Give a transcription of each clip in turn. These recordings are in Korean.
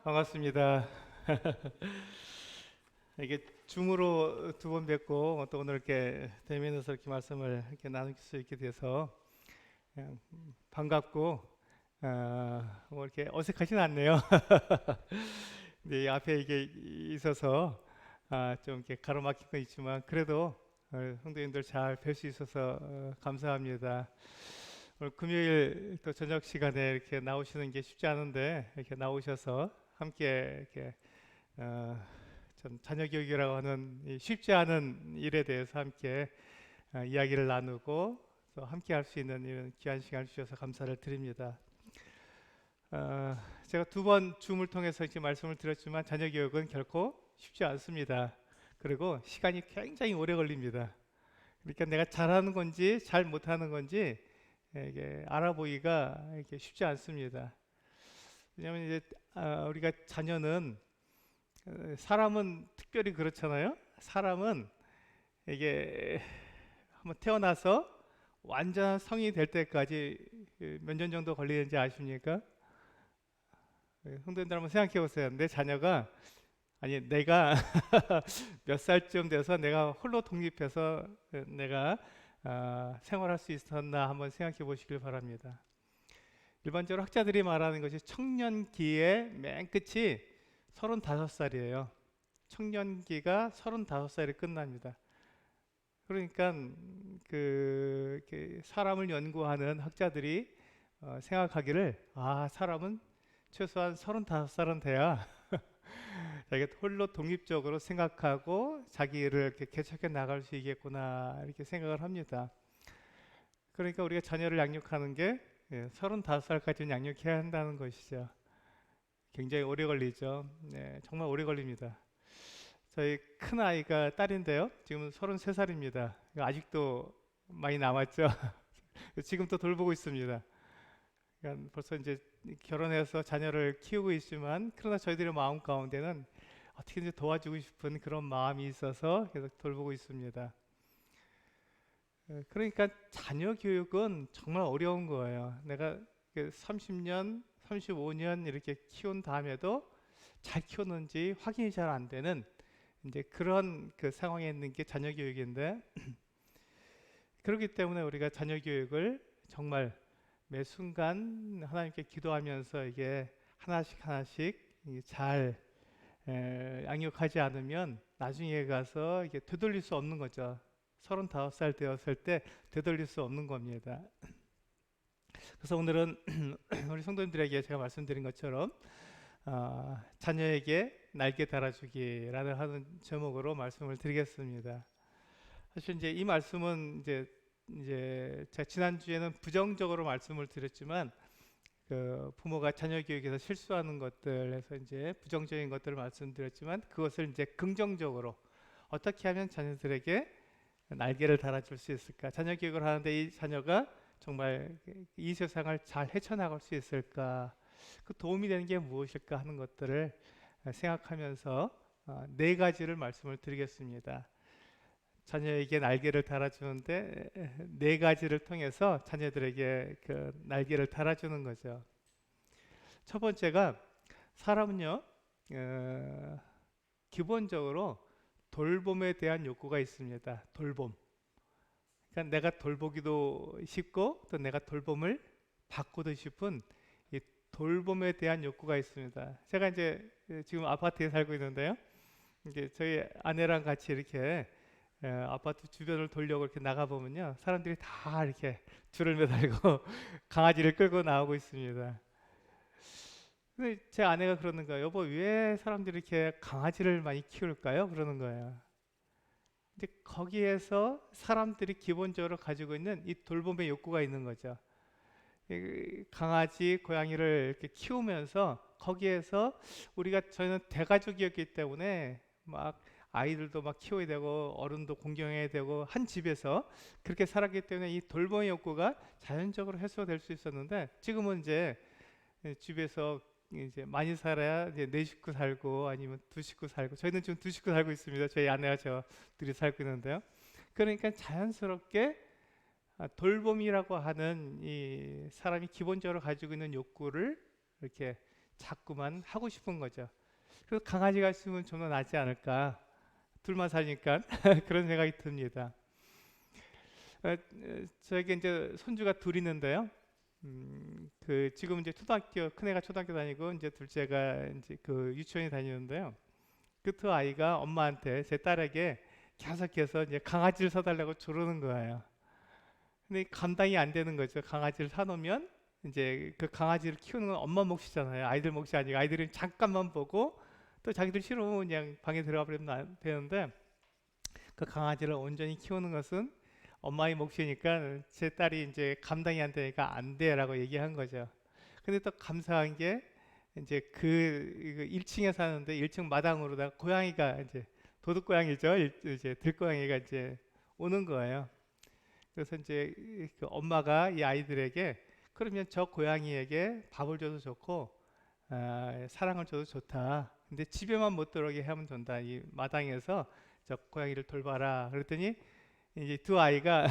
반갑습니다. 이게 줌으로 두 번 뵙고 또 오늘 이렇게 대면에서 이렇게 말씀을 이렇게 나눌 수 있게 돼서 그냥 반갑고 뭐 이렇게 어색하진 않네요. 근데 이 앞에 이게 있어서 좀 이렇게 가로막힌 건 있지만 그래도 성도님들 잘 뵐 수 있어서 감사합니다. 오늘 금요일 또 저녁 시간에 이렇게 나오시는 게 쉽지 않은데 이렇게 나오셔서 함께 이렇게 어, 좀 자녀 교육이라고 하는 이 쉽지 않은 일에 대해서 함께 이야기를 나누고 또 함께 할 수 있는 이런 귀한 시간을 주셔서 감사를 드립니다. 어, 제가 두 번 줌을 통해서 이렇게 말씀을 드렸지만 자녀 교육은 결코 쉽지 않습니다. 그리고 시간이 굉장히 오래 걸립니다. 그러니까 내가 잘하는 건지 잘 못하는 건지 이게 알아보기가 이게 쉽지 않습니다. 왜냐하면 이제 우리가 자녀는 사람은 특별히 그렇잖아요. 사람은 이게 한번 태어나서 완전 성인이 될 때까지 몇 년 정도 걸리는지 아십니까? 성도님들 한번 생각해 보세요. 내 자녀가 아니 내가 몇 살쯤 돼서 내가 홀로 독립해서 내가 생활할 수 있었나 한번 생각해 보시길 바랍니다. 일반적으로 학자들이 말하는 것이 청년기의 맨 끝이 35살이에요. 청년기가 35살에 끝납니다. 그러니까 사람을 연구하는 학자들이 생각하기를 사람은 최소한 35살은 돼야 자기가 홀로 독립적으로 생각하고 자기를 이렇게 개척해 나갈 수 있겠구나 이렇게 생각을 합니다. 그러니까 우리가 자녀를 양육하는 게 35살까지는 양육해야 한다는 것이죠. 굉장히 오래 걸리죠. 네, 정말 오래 걸립니다. 저희 큰 아이가 딸인데요. 지금 33살입니다. 아직도 많이 남았죠. 지금 또 돌보고 있습니다. 그러니까 벌써 이제 결혼해서 자녀를 키우고 있지만 그러나 저희들의 마음 가운데는 어떻게든지 도와주고 싶은 그런 마음이 있어서 계속 돌보고 있습니다. 그러니까 자녀 교육은 정말 어려운 거예요. 내가 30년, 35년 이렇게 키운 다음에도 잘 키웠는지 확인이 잘 안 되는 이제 그런 그 상황에 있는 게 자녀 교육인데 그렇기 때문에 우리가 자녀 교육을 정말 매 순간 하나님께 기도하면서 이게 하나씩 하나씩 잘 양육하지 않으면 나중에 가서 이게 되돌릴 수 없는 거죠. 35살 되었을 때 되돌릴 수 없는 겁니다. 그래서 오늘은 우리 성도님들에게 제가 말씀드린 것처럼 자녀에게 날개 달아주기라는 하는 제목으로 말씀을 드리겠습니다. 사실 이제 이 말씀은 이제 제가 지난주에는 부정적으로 말씀을 드렸지만 그 부모가 자녀 교육에서 실수하는 것들에서 이제 부정적인 것들을 말씀드렸지만 그것을 이제 긍정적으로 어떻게 하면 자녀들에게 날개를 달아줄 수 있을까? 자녀 교육을 하는데 이 자녀가 정말 이 세상을 잘 헤쳐나갈 수 있을까? 그 도움이 되는 게 무엇일까 하는 것들을 생각하면서 네 가지를 말씀을 드리겠습니다. 자녀에게 날개를 달아주는데 네 가지를 통해서 자녀들에게 그 날개를 달아주는 거죠. 첫 번째가 사람은요, 기본적으로 돌봄에 대한 욕구가 있습니다. 돌봄. 그러니까 내가 돌보기도 쉽고 또 내가 돌봄을 받고도 싶은 이 돌봄에 대한 욕구가 있습니다. 제가 이제 지금 아파트에 살고 있는데요. 이제 저희 아내랑 같이 이렇게 아파트 주변을 돌려고 이렇게 나가 보면요, 사람들이 다 이렇게 줄을 매달고 강아지를 끌고 나오고 있습니다. 근데 제 아내가 그러는 거예요. 여보, 왜 사람들이 이렇게 강아지를 많이 키울까요? 그러는 거예요. 근데 거기에서 사람들이 기본적으로 가지고 있는 이 돌봄의 욕구가 있는 거죠. 이 강아지, 고양이를 이렇게 키우면서 거기에서 저희는 대가족이었기 때문에 막 아이들도 막 키워야 되고 어른도 공경해야 되고 한 집에서 그렇게 살았기 때문에 이 돌봄의 욕구가 자연적으로 해소될 수 있었는데 지금은 이제 집에서 이제 많이 살아야 이제 네 식구 살고 아니면 두 식구 살고 저희는 지금 두 식구 살고 있습니다. 저희 아내와 저 둘이 살고 있는데요. 그러니까 자연스럽게 돌봄이라고 하는 이 사람이 기본적으로 가지고 있는 욕구를 이렇게 자꾸만 하고 싶은 거죠. 그래서 강아지가 있으면 좀 더 낫지 않을까. 둘만 사니까 그런 생각이 듭니다. 저에게 이제 손주가 둘 있는데요. 그 지금 이제 초등학교 큰애가 초등학교 다니고 이제 둘째가 이제 그 유치원에 다니는데요. 그 두 아이가 엄마한테 제 딸에게 계속해서 이제 강아지를 사달라고 조르는 거예요. 근데 감당이 안 되는 거죠. 강아지를 사놓으면 이제 그 강아지를 키우는 건 엄마 몫이잖아요. 아이들 몫이 아니고 아이들은 잠깐만 보고 또 자기들 싫으면 그냥 방에 들어가 버리면 되는데 그 강아지를 온전히 키우는 것은 엄마의 몫이니까 제 딸이 이제 감당이 안 되니까 안 돼라고 얘기한 거죠. 근데 또 감사한 게 이제 그 1층에 사는데 1층 마당으로다가 고양이가 이제 도둑 고양이죠. 이제 들고양이가 이제 오는 거예요. 그래서 이제 그 엄마가 이 아이들에게 그러면 저 고양이에게 밥을 줘도 좋고 사랑을 줘도 좋다. 근데 집에만 못 들어오게 하면 된다. 이 마당에서 저 고양이를 돌봐라. 그랬더니 이제 두 아이가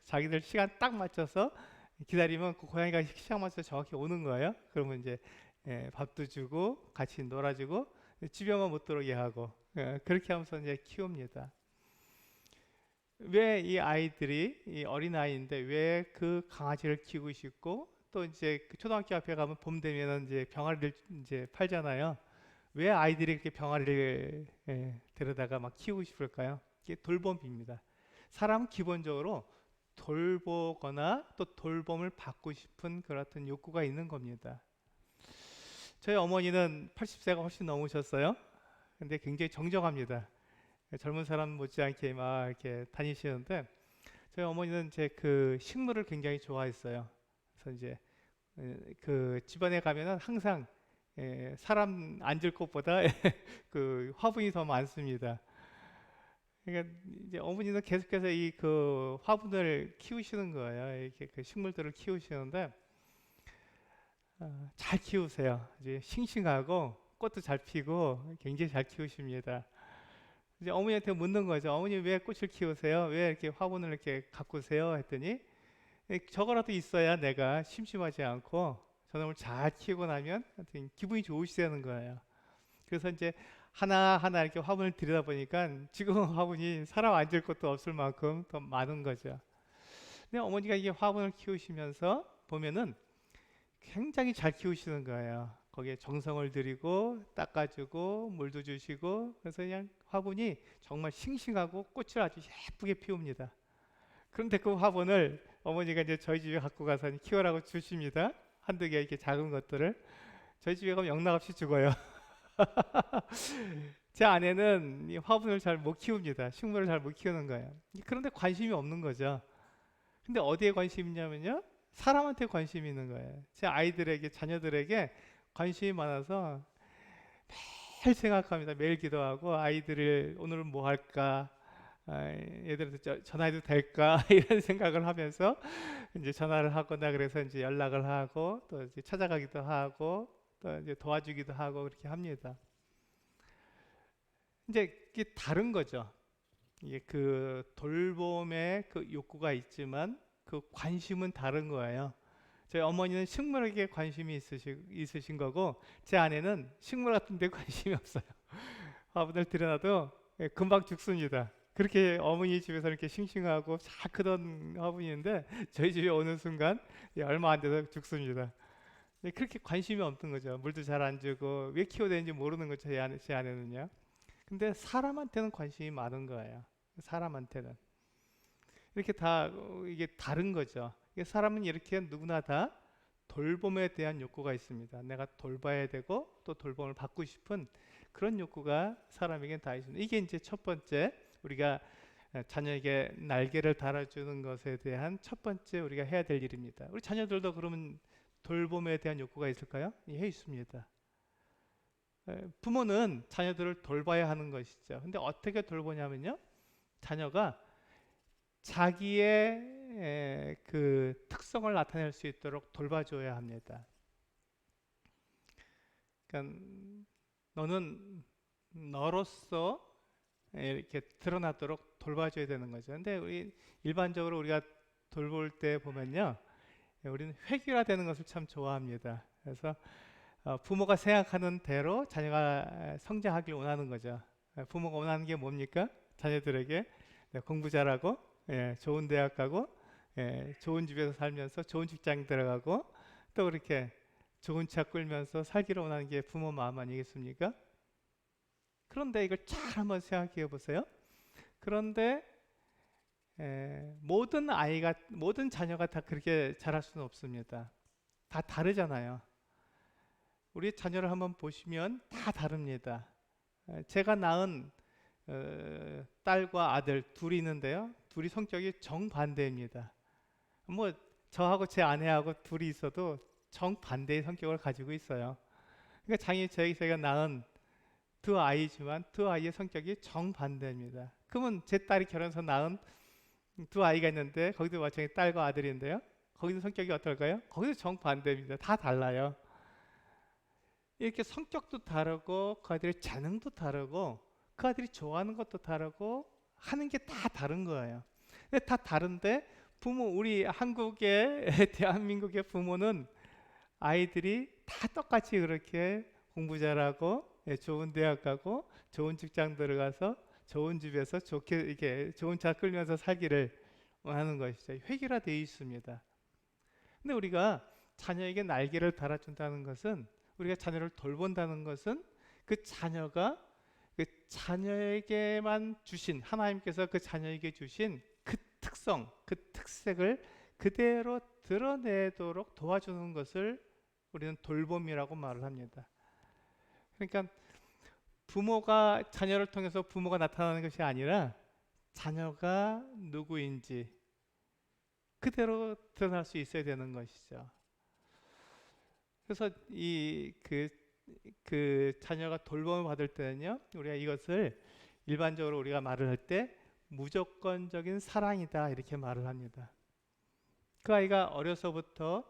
자기들 시간 딱 맞춰서 기다리면 그 고양이가 시간 맞춰서 정확히 오는 거예요. 그러면 이제 밥도 주고 같이 놀아주고 집에만 못 들어오게 하고 그렇게 하면서 이제 키웁니다. 왜 이 아이들이 이 어린 아이인데 왜 그 강아지를 키우고 싶고 또 이제 그 초등학교 앞에 가면 봄 되면은 이제 병아리를 이제 팔잖아요. 왜 아이들이 이렇게 병아리를 데려다가 막 키우고 싶을까요? 이게 돌봄입니다. 사람은 기본적으로 돌보거나 또 돌봄을 받고 싶은 그런 욕구가 있는 겁니다. 저희 어머니는 80세가 훨씬 넘으셨어요. 근데 굉장히 정정합니다. 젊은 사람 못지않게 막 이렇게 다니시는데 저희 어머니는 제 그 식물을 굉장히 좋아했어요. 그래서 이제 그 집안에 가면은 항상 사람 앉을 곳보다 그 화분이 더 많습니다. 그러니까 이제 어머니는 계속해서 이 그 화분을 키우시는 거예요. 이렇게 그 식물들을 키우시는데 잘 키우세요. 이제 싱싱하고 꽃도 잘 피고 굉장히 잘 키우십니다. 이제 어머니한테 묻는 거죠. 어머니 왜 꽃을 키우세요? 왜 이렇게 화분을 이렇게 가꾸세요? 했더니 저거라도 있어야 내가 심심하지 않고 저놈을 잘 키우고 나면 하여튼 기분이 좋으시다는 거예요. 그래서 이제 하나하나 이렇게 화분을 들여다 보니까 지금 화분이 사람 앉을 곳도 없을 만큼 더 많은 거죠. 근데 어머니가 이게 화분을 키우시면서 보면은 굉장히 잘 키우시는 거예요. 거기에 정성을 들이고 닦아주고 물도 주시고 그래서 그냥 화분이 정말 싱싱하고 꽃을 아주 예쁘게 피웁니다. 그런데 그 화분을 어머니가 이제 저희 집에 갖고 가서 키우라고 주십니다. 한두 개 이렇게 작은 것들을 저희 집에 가면 영락없이 죽어요. 제 아내는 이 화분을 잘 못 키웁니다. 식물을 잘 못 키우는 거예요. 그런데 관심이 없는 거죠. 근데 어디에 관심이 있냐면요. 사람한테 관심이 있는 거예요. 제 아이들에게, 자녀들에게 관심이 많아서 매일 생각합니다. 매일 기도하고 아이들을 오늘은 뭐 할까? 얘들한테 전화해도 될까? 이런 생각을 하면서 이제 전화를 하거나 그래서 이제 연락을 하고 또 이제 찾아가기도 하고 또 이제 도와주기도 하고 그렇게 합니다. 이제 이게 다른 거죠. 이게 그 돌봄의 그 욕구가 있지만 그 관심은 다른 거예요. 저희 어머니는 식물에게 관심이 있으신 거고 제 아내는 식물 같은 데 관심이 없어요. 화분을 들여놔도 금방 죽습니다. 그렇게 어머니 집에서 이렇게 싱싱하고 잘 크던 화분인데 저희 집에 오는 순간 얼마 안 돼서 죽습니다. 그렇게 관심이 없는 거죠. 물도 잘 안 주고 왜 키워야 되는지 모르는 거죠. 제 아내는요. 근데 사람한테는 관심이 많은 거예요. 사람한테는. 이렇게 다 이게 다른 거죠. 사람은 이렇게 누구나 다 돌봄에 대한 욕구가 있습니다. 내가 돌봐야 되고 또 돌봄을 받고 싶은 그런 욕구가 사람에게 다 있습니다. 이게 이제 첫 번째 우리가 자녀에게 날개를 달아주는 것에 대한 첫 번째 우리가 해야 될 일입니다. 우리 자녀들도 그러면 돌봄에 대한 욕구가 있을까요? 예, 있습니다. 부모는 자녀들을 돌봐야 하는 것이죠. 근데 어떻게 돌보냐면요. 자녀가 자기의 그 특성을 나타낼 수 있도록 돌봐줘야 합니다. 그러니까 너는 너로서 이렇게 드러나도록 돌봐줘야 되는 거죠. 근데 우리 일반적으로 우리가 돌볼 때 보면요, 우리는 획일화되는 것을 참 좋아합니다. 그래서 부모가 생각하는 대로 자녀가 성장하길 원하는 거죠. 부모가 원하는 게 뭡니까? 자녀들에게 네, 공부 잘하고 예, 좋은 대학 가고 예, 좋은 집에서 살면서 좋은 직장 들어가고 또 그렇게 좋은 차 끌면서 살기를 원하는 게 부모 마음 아니겠습니까? 그런데 이걸 잘 한번 생각해 보세요. 그런데 모든 자녀가 다 그렇게 자랄 수는 없습니다. 다 다르잖아요. 우리 자녀를 한번 보시면 다 다릅니다. 제가 낳은 딸과 아들 둘이 있는데요. 둘이 성격이 정반대입니다. 뭐 저하고 제 아내하고 둘이 있어도 정반대의 성격을 가지고 있어요. 그러니까 제가 낳은 두 아이지만 두 아이의 성격이 정반대입니다. 그러면 제 딸이 결혼해서 낳은 두 아이가 있는데 거기도 마찬가지 딸과 아들인데요. 거기도 성격이 어떨까요? 거기도 정반대입니다. 다 달라요. 이렇게 성격도 다르고 그 아이들의 재능도 다르고 그 아이들이 좋아하는 것도 다르고 하는 게 다 다른 거예요. 근데 다 다른데 우리 한국의 대한민국의 부모는 아이들이 다 똑같이 그렇게 공부 잘하고 예, 좋은 대학 가고 좋은 직장 들어가서 좋은 집에서 좋게 이렇게 좋은 차 끌면서 살기를 원하는 것이죠. 획일화되어 있습니다. 근데 우리가 자녀에게 날개를 달아준다는 것은 우리가 자녀를 돌본다는 것은 그 자녀가 그 자녀에게만 주신 하나님께서 그 자녀에게 주신 그 특성, 그 특색을 그대로 드러내도록 도와주는 것을 우리는 돌봄이라고 말을 합니다. 그러니까 부모가 자녀를 통해서 부모가 나타나는 것이 아니라 자녀가 누구인지 그대로 드러날 수 있어야 되는 것이죠. 그래서 그 자녀가 돌봄을 받을 때는요, 우리가 이것을 일반적으로 우리가 말을 할 때 무조건적인 사랑이다 이렇게 말을 합니다. 그 아이가 어려서부터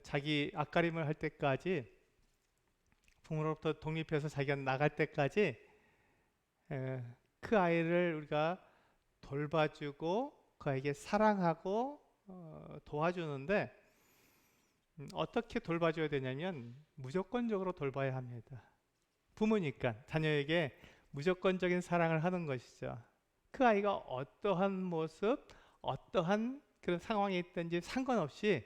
자기 앞가림을 할 때까지 부모로부터 독립해서 자기가 나갈 때까지 그 아이를 우리가 돌봐주고 그 아이에게 사랑하고 도와주는데 어떻게 돌봐줘야 되냐면 무조건적으로 돌봐야 합니다. 부모니까 자녀에게 무조건적인 사랑을 하는 것이죠. 그 아이가 어떠한 모습, 어떠한 그런 상황에 있든지 상관없이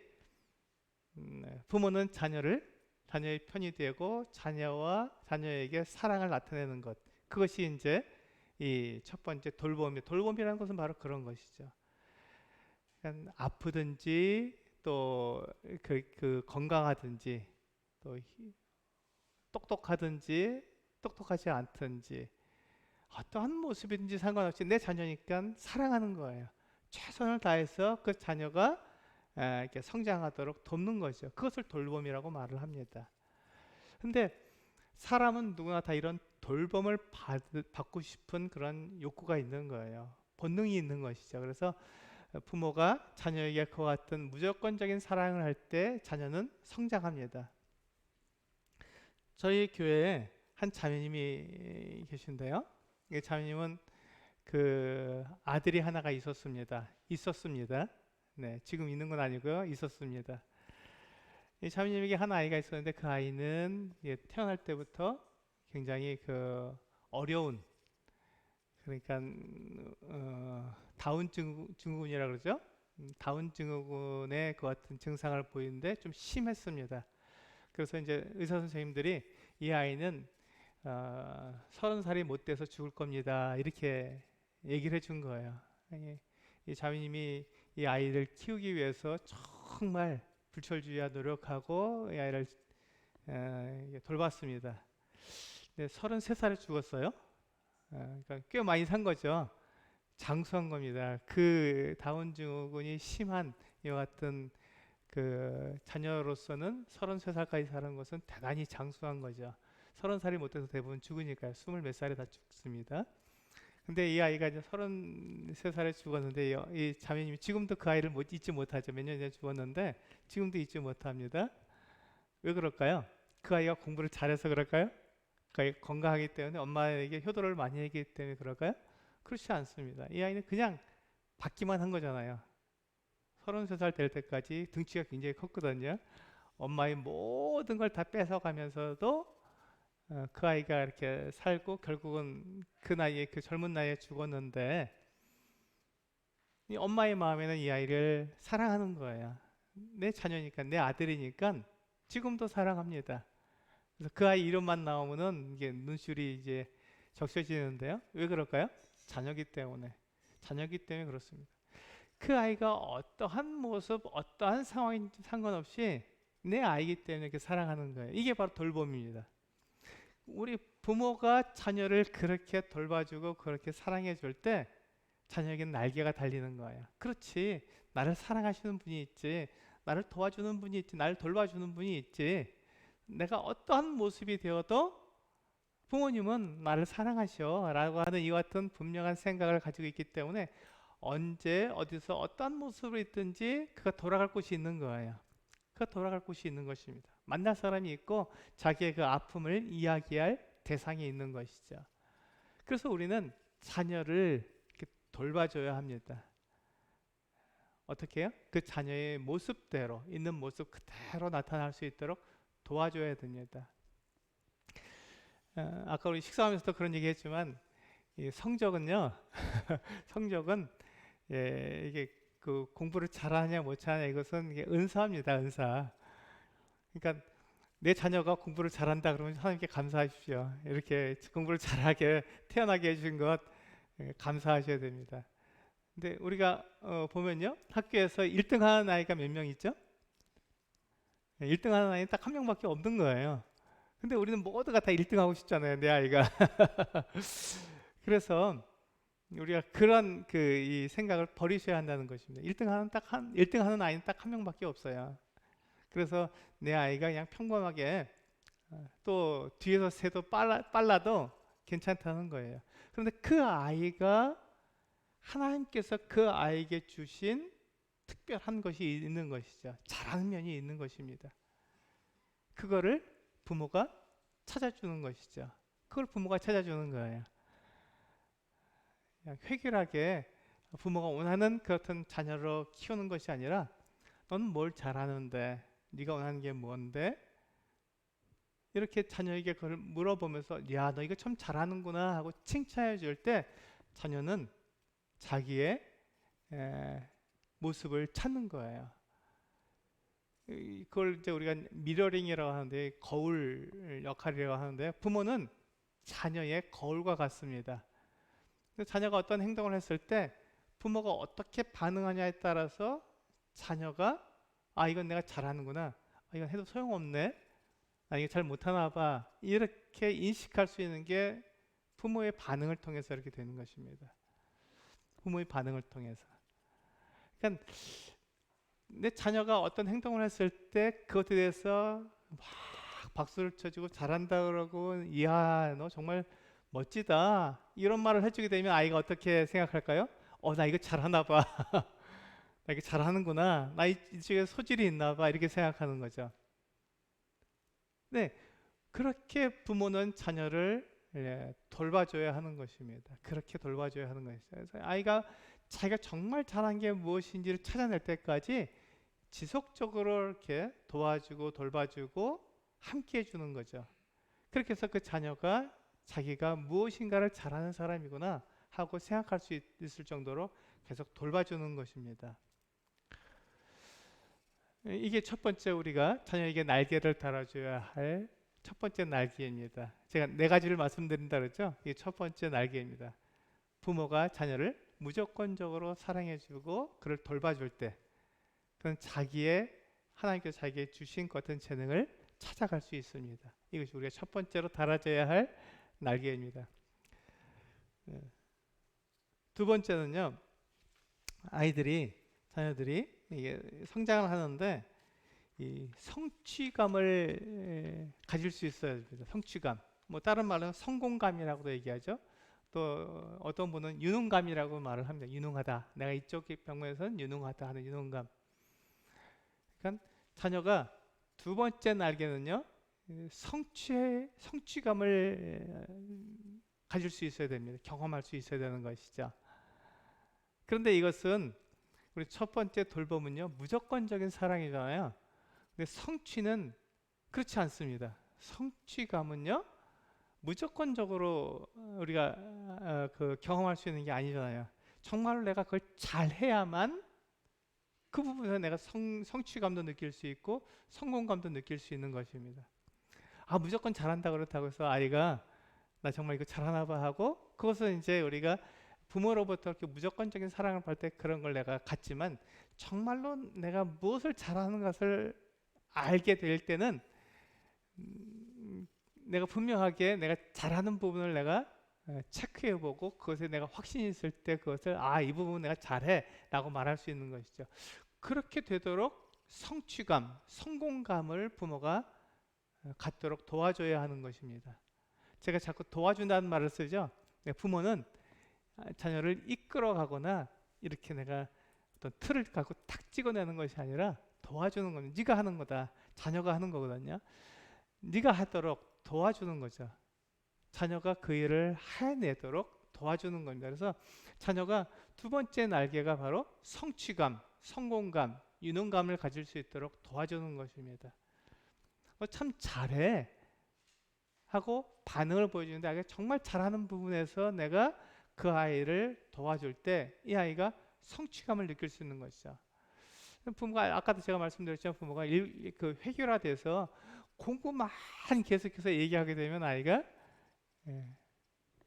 부모는 자녀의 편이 되고 자녀에게 사랑을 나타내는 것. 그것이 이제 이 첫 번째 돌봄이라는 것은 바로 그런 것이죠. 아프든지 또 건강하든지 또 똑똑하든지 똑똑하지 않든지 어떠한 모습이든지 상관없이 내 자녀니까 사랑하는 거예요. 최선을 다해서 그 자녀가 이렇게 성장하도록 돕는 거죠. 그것을 돌봄이라고 말을 합니다. 근데 사람은 누구나 다 이런 돌봄을 받고 싶은 그런 욕구가 있는 거예요. 본능이 있는 것이죠. 그래서 부모가 자녀에게 그와 같은 무조건적인 사랑을 할 때 자녀는 성장합니다. 저희 교회에 한 자매님이 계신데요. 이 자매님은 그 아들이 하나가 있었습니다. 네, 지금 있는 건 아니고요. 있었습니다. 이 자매님에게 한 아이가 있었는데 그 아이는 태어날 때부터 굉장히 그 어려운 그러니까 다운 증후군이라 그러죠. 다운 증후군의 그 같은 증상을 보이는데 좀 심했습니다. 그래서 이제 의사 선생님들이 이 아이는 30살이 못 돼서 죽을 겁니다. 이렇게 얘기를 해준 거예요. 이 자매님이 이 아이를 키우기 위해서 정말 불철주야 노력하고 이 아이를 돌봤습니다. 근데 33살에 죽었어요. 그러니까 꽤 많이 산 거죠. 장수한 겁니다. 그 다운 증후군이 심한 이와 같은 그 자녀로서는 33살까지 사는 것은 대단히 장수한 거죠. 30살이 못 돼서 대부분 죽으니까요. 20 몇 살에 다 죽습니다. 근데 이 아이가 이제 33살에 죽었는데 이 자매님이 지금도 그 아이를 잊지 못하죠. 몇 년 전에 죽었는데 지금도 잊지 못합니다. 왜 그럴까요? 그 아이가 공부를 잘해서 그럴까요? 그 아이가 건강하기 때문에 엄마에게 효도를 많이 했기 때문에 그럴까요? 그렇지 않습니다. 이 아이는 그냥 받기만 한 거잖아요. 33살 될 때까지 등치가 굉장히 컸거든요. 엄마의 모든 걸 다 뺏어가면서도 그 아이가 이렇게 살고 결국은 그 나이에 그 젊은 나이에 죽었는데 이 엄마의 마음에는 이 아이를 사랑하는 거예요. 내 자녀니까 내 아들이니까 지금도 사랑합니다. 그래서 그 아이 이름만 나오면은 이게 눈시울이 이제 적셔지는데요. 왜 그럴까요? 자녀기 때문에. 자녀기 때문에 그렇습니다. 그 아이가 어떠한 모습, 어떠한 상황인지 상관없이 내 아이기 때문에 이렇게 사랑하는 거예요. 이게 바로 돌봄입니다. 우리 부모가 자녀를 그렇게 돌봐주고 그렇게 사랑해 줄 때 자녀에게는 날개가 달리는 거예요. 그렇지. 나를 사랑하시는 분이 있지. 나를 도와주는 분이 있지. 나를 돌봐주는 분이 있지. 내가 어떠한 모습이 되어도 부모님은 나를 사랑하셔 라고 하는 이 같은 분명한 생각을 가지고 있기 때문에 언제 어디서 어떠한 모습으로 있든지 그가 돌아갈 곳이 있는 거예요. 그가 돌아갈 곳이 있는 것입니다. 만날 사람이 있고 자기의 그 아픔을 이야기할 대상이 있는 것이죠. 그래서 우리는 자녀를 이렇게 돌봐줘야 합니다. 어떻게 해요? 그 자녀의 모습대로 있는 모습 그대로 나타날 수 있도록 도와줘야 됩니다. 아까 우리 식사하면서도 그런 얘기 했지만 이 성적은요 성적은 이게 그 공부를 잘하냐 못하냐 이것은 이게 은사입니다. 은사. 그러니까 내 자녀가 공부를 잘한다 그러면 하나님께 감사하십시오. 이렇게 공부를 잘하게 태어나게 해주신 것 감사하셔야 됩니다. 근데 우리가 보면요 학교에서 1등 하는 아이가 몇 명 있죠? 1등 하는 아이는 딱 한 명밖에 없는 거예요. 근데 우리는 모두가 다 1등 하고 싶잖아요, 내 아이가. 그래서 우리가 그런 그 이 생각을 버리셔야 한다는 것입니다. 1등 하는 아이는 딱 한 명밖에 없어요. 그래서 내 아이가 그냥 평범하게 또 뒤에서 새도 빨라도 괜찮다는 거예요. 그런데 그 아이가 하나님께서 그 아이에게 주신 특별한 것이 있는 것이죠. 잘하는 면이 있는 것입니다. 그거를 부모가 찾아주는 것이죠. 그걸 부모가 찾아주는 거예요. 그냥 획일하게 부모가 원하는 그렇던 자녀로 키우는 것이 아니라 너는 뭘 잘하는데 네가 원하는 게 뭔데 이렇게 자녀에게 그걸 물어보면서 야, 너 이거 참 잘하는구나 하고 칭찬해 줄 때 자녀는 자기의 모습을 찾는 거예요. 그걸 이제 우리가 미러링이라고 하는데 거울 역할이라고 하는데 부모는 자녀의 거울과 같습니다. 자녀가 어떤 행동을 했을 때 부모가 어떻게 반응하냐에 따라서 자녀가 아 이건 내가 잘하는구나, 아 이건 해도 소용없네, 아 이게 잘 못하나 봐 이렇게 인식할 수 있는 게 부모의 반응을 통해서 이렇게 되는 것입니다. 부모의 반응을 통해서. 그러니까 내 자녀가 어떤 행동을 했을 때 그것에 대해서 막 박수를 쳐주고 잘한다 그러고 이야 너 정말 멋지다 이런 말을 해주게 되면 아이가 어떻게 생각할까요? 나 이거 잘하나 봐. 나 이거 잘하는구나. 나 이쪽에 소질이 있나 봐. 이렇게 생각하는 거죠. 네, 그렇게 부모는 자녀를 돌봐줘야 하는 것입니다. 그렇게 돌봐줘야 하는 것이죠. 그래서 아이가 자기가 정말 잘한 게 무엇인지를 찾아낼 때까지 지속적으로 이렇게 도와주고 돌봐주고 함께 해주는 거죠. 그렇게 해서 그 자녀가 자기가 무엇인가를 잘하는 사람이구나 하고 생각할 수 있을 정도로 계속 돌봐주는 것입니다. 이게 첫 번째 우리가 자녀에게 날개를 달아줘야 할 첫 번째 날개입니다. 제가 네 가지를 말씀드린다 그랬죠? 이게 첫 번째 날개입니다. 부모가 자녀를 무조건적으로 사랑해주고 그를 돌봐줄 때 그는 하나님께서 자기에게 주신 것 같은 재능을 찾아갈 수 있습니다. 이것이 우리가 첫 번째로 달아줘야 할 날개입니다. 두 번째는요, 자녀들이 이게 성장을 하는데 이 성취감을 가질 수 있어야 됩니다. 성취감. 뭐 다른 말로 성공감이라고도 얘기하죠. 또 어떤 분은 유능감이라고 말을 합니다. 유능하다. 내가 이쪽 병면에서는 유능하다 하는 유능감. 그러니까 자녀가 두 번째 날개는요, 성취감을 가질 수 있어야 됩니다. 경험할 수 있어야 되는 것이죠. 그런데 이것은 우리 첫 번째 돌봄은요, 무조건적인 사랑이잖아요. 근데 성취는 그렇지 않습니다. 성취감은요, 무조건적으로 우리가 그 경험할 수 있는 게 아니잖아요. 정말로 내가 그걸 잘해야만 그 부분에서 내가 성취감도 느낄 수 있고 성공감도 느낄 수 있는 것입니다. 아, 무조건 잘한다 그렇다고 해서 아이가 나 정말 이거 잘하나 봐 하고, 그것은 이제 우리가 부모로부터 이렇게 무조건적인 사랑을 받을 때 그런 걸 내가 갖지만, 정말로 내가 무엇을 잘하는 것을 알게 될 때는 내가 분명하게 내가 잘하는 부분을 내가 체크해보고 그것에 내가 확신이 있을 때 그것을 이 부분 내가 잘해 라고 말할 수 있는 것이죠. 그렇게 되도록 성취감, 성공감을 부모가 갖도록 도와줘야 하는 것입니다. 제가 자꾸 도와준다는 말을 쓰죠. 부모는 자녀를 이끌어가거나 이렇게 내가 어떤 틀을 갖고 탁 찍어내는 것이 아니라 도와주는 겁니다. 네가 하는 거다. 자녀가 하는 거거든요. 네가 하도록 도와주는 거죠. 자녀가 그 일을 해내도록 도와주는 겁니다. 그래서 자녀가 두 번째 날개가 바로 성취감, 성공감, 유능감을 가질 수 있도록 도와주는 것입니다. 참 잘해 하고 반응을 보여주는데, 아이가 정말 잘하는 부분에서 내가 그 아이를 도와줄 때 이 아이가 성취감을 느낄 수 있는 것이죠. 부모가 아까도 제가 말씀드렸지만 부모가 그 획일화돼서 공부만 계속해서 얘기하게 되면 아이가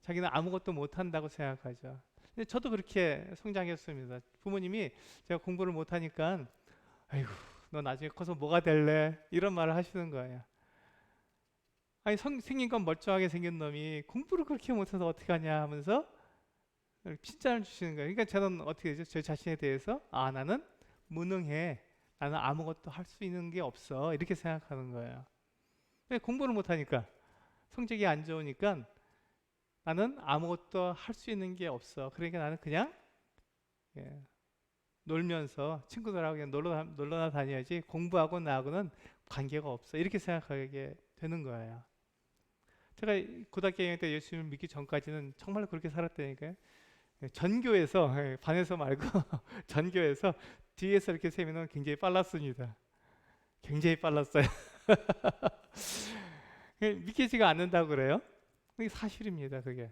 자기는 아무것도 못한다고 생각하죠. 근데 저도 그렇게 성장했습니다. 부모님이 제가 공부를 못하니까 아이고 너 나중에 커서 뭐가 될래? 이런 말을 하시는 거예요. 아니 생긴 건 멀쩡하게 생긴 놈이 공부를 그렇게 못해서 어떻게 하냐 하면서 칭찬을 주시는 거예요. 그러니까 저는 어떻게 되죠? 제 자신에 대해서 나는 무능해. 나는 아무것도 할 수 있는 게 없어. 이렇게 생각하는 거예요. 왜 공부를 못하니까 성적이 안 좋으니까 나는 아무것도 할 수 있는 게 없어. 그러니까 나는 그냥 놀면서 친구들하고 그냥 놀러나 다녀야지 공부하고 나하고는 관계가 없어. 이렇게 생각하게 되는 거예요. 제가 고등학교 2학년 때 예수님을 믿기 전까지는 정말로 그렇게 살았다니까요. 전교에서 반에서 말고 전교에서 뒤에서 이렇게 세면 굉장히 빨랐습니다. 굉장히 빨랐어요. 믿기지가 않는다고 그래요. 그게 사실입니다. 그게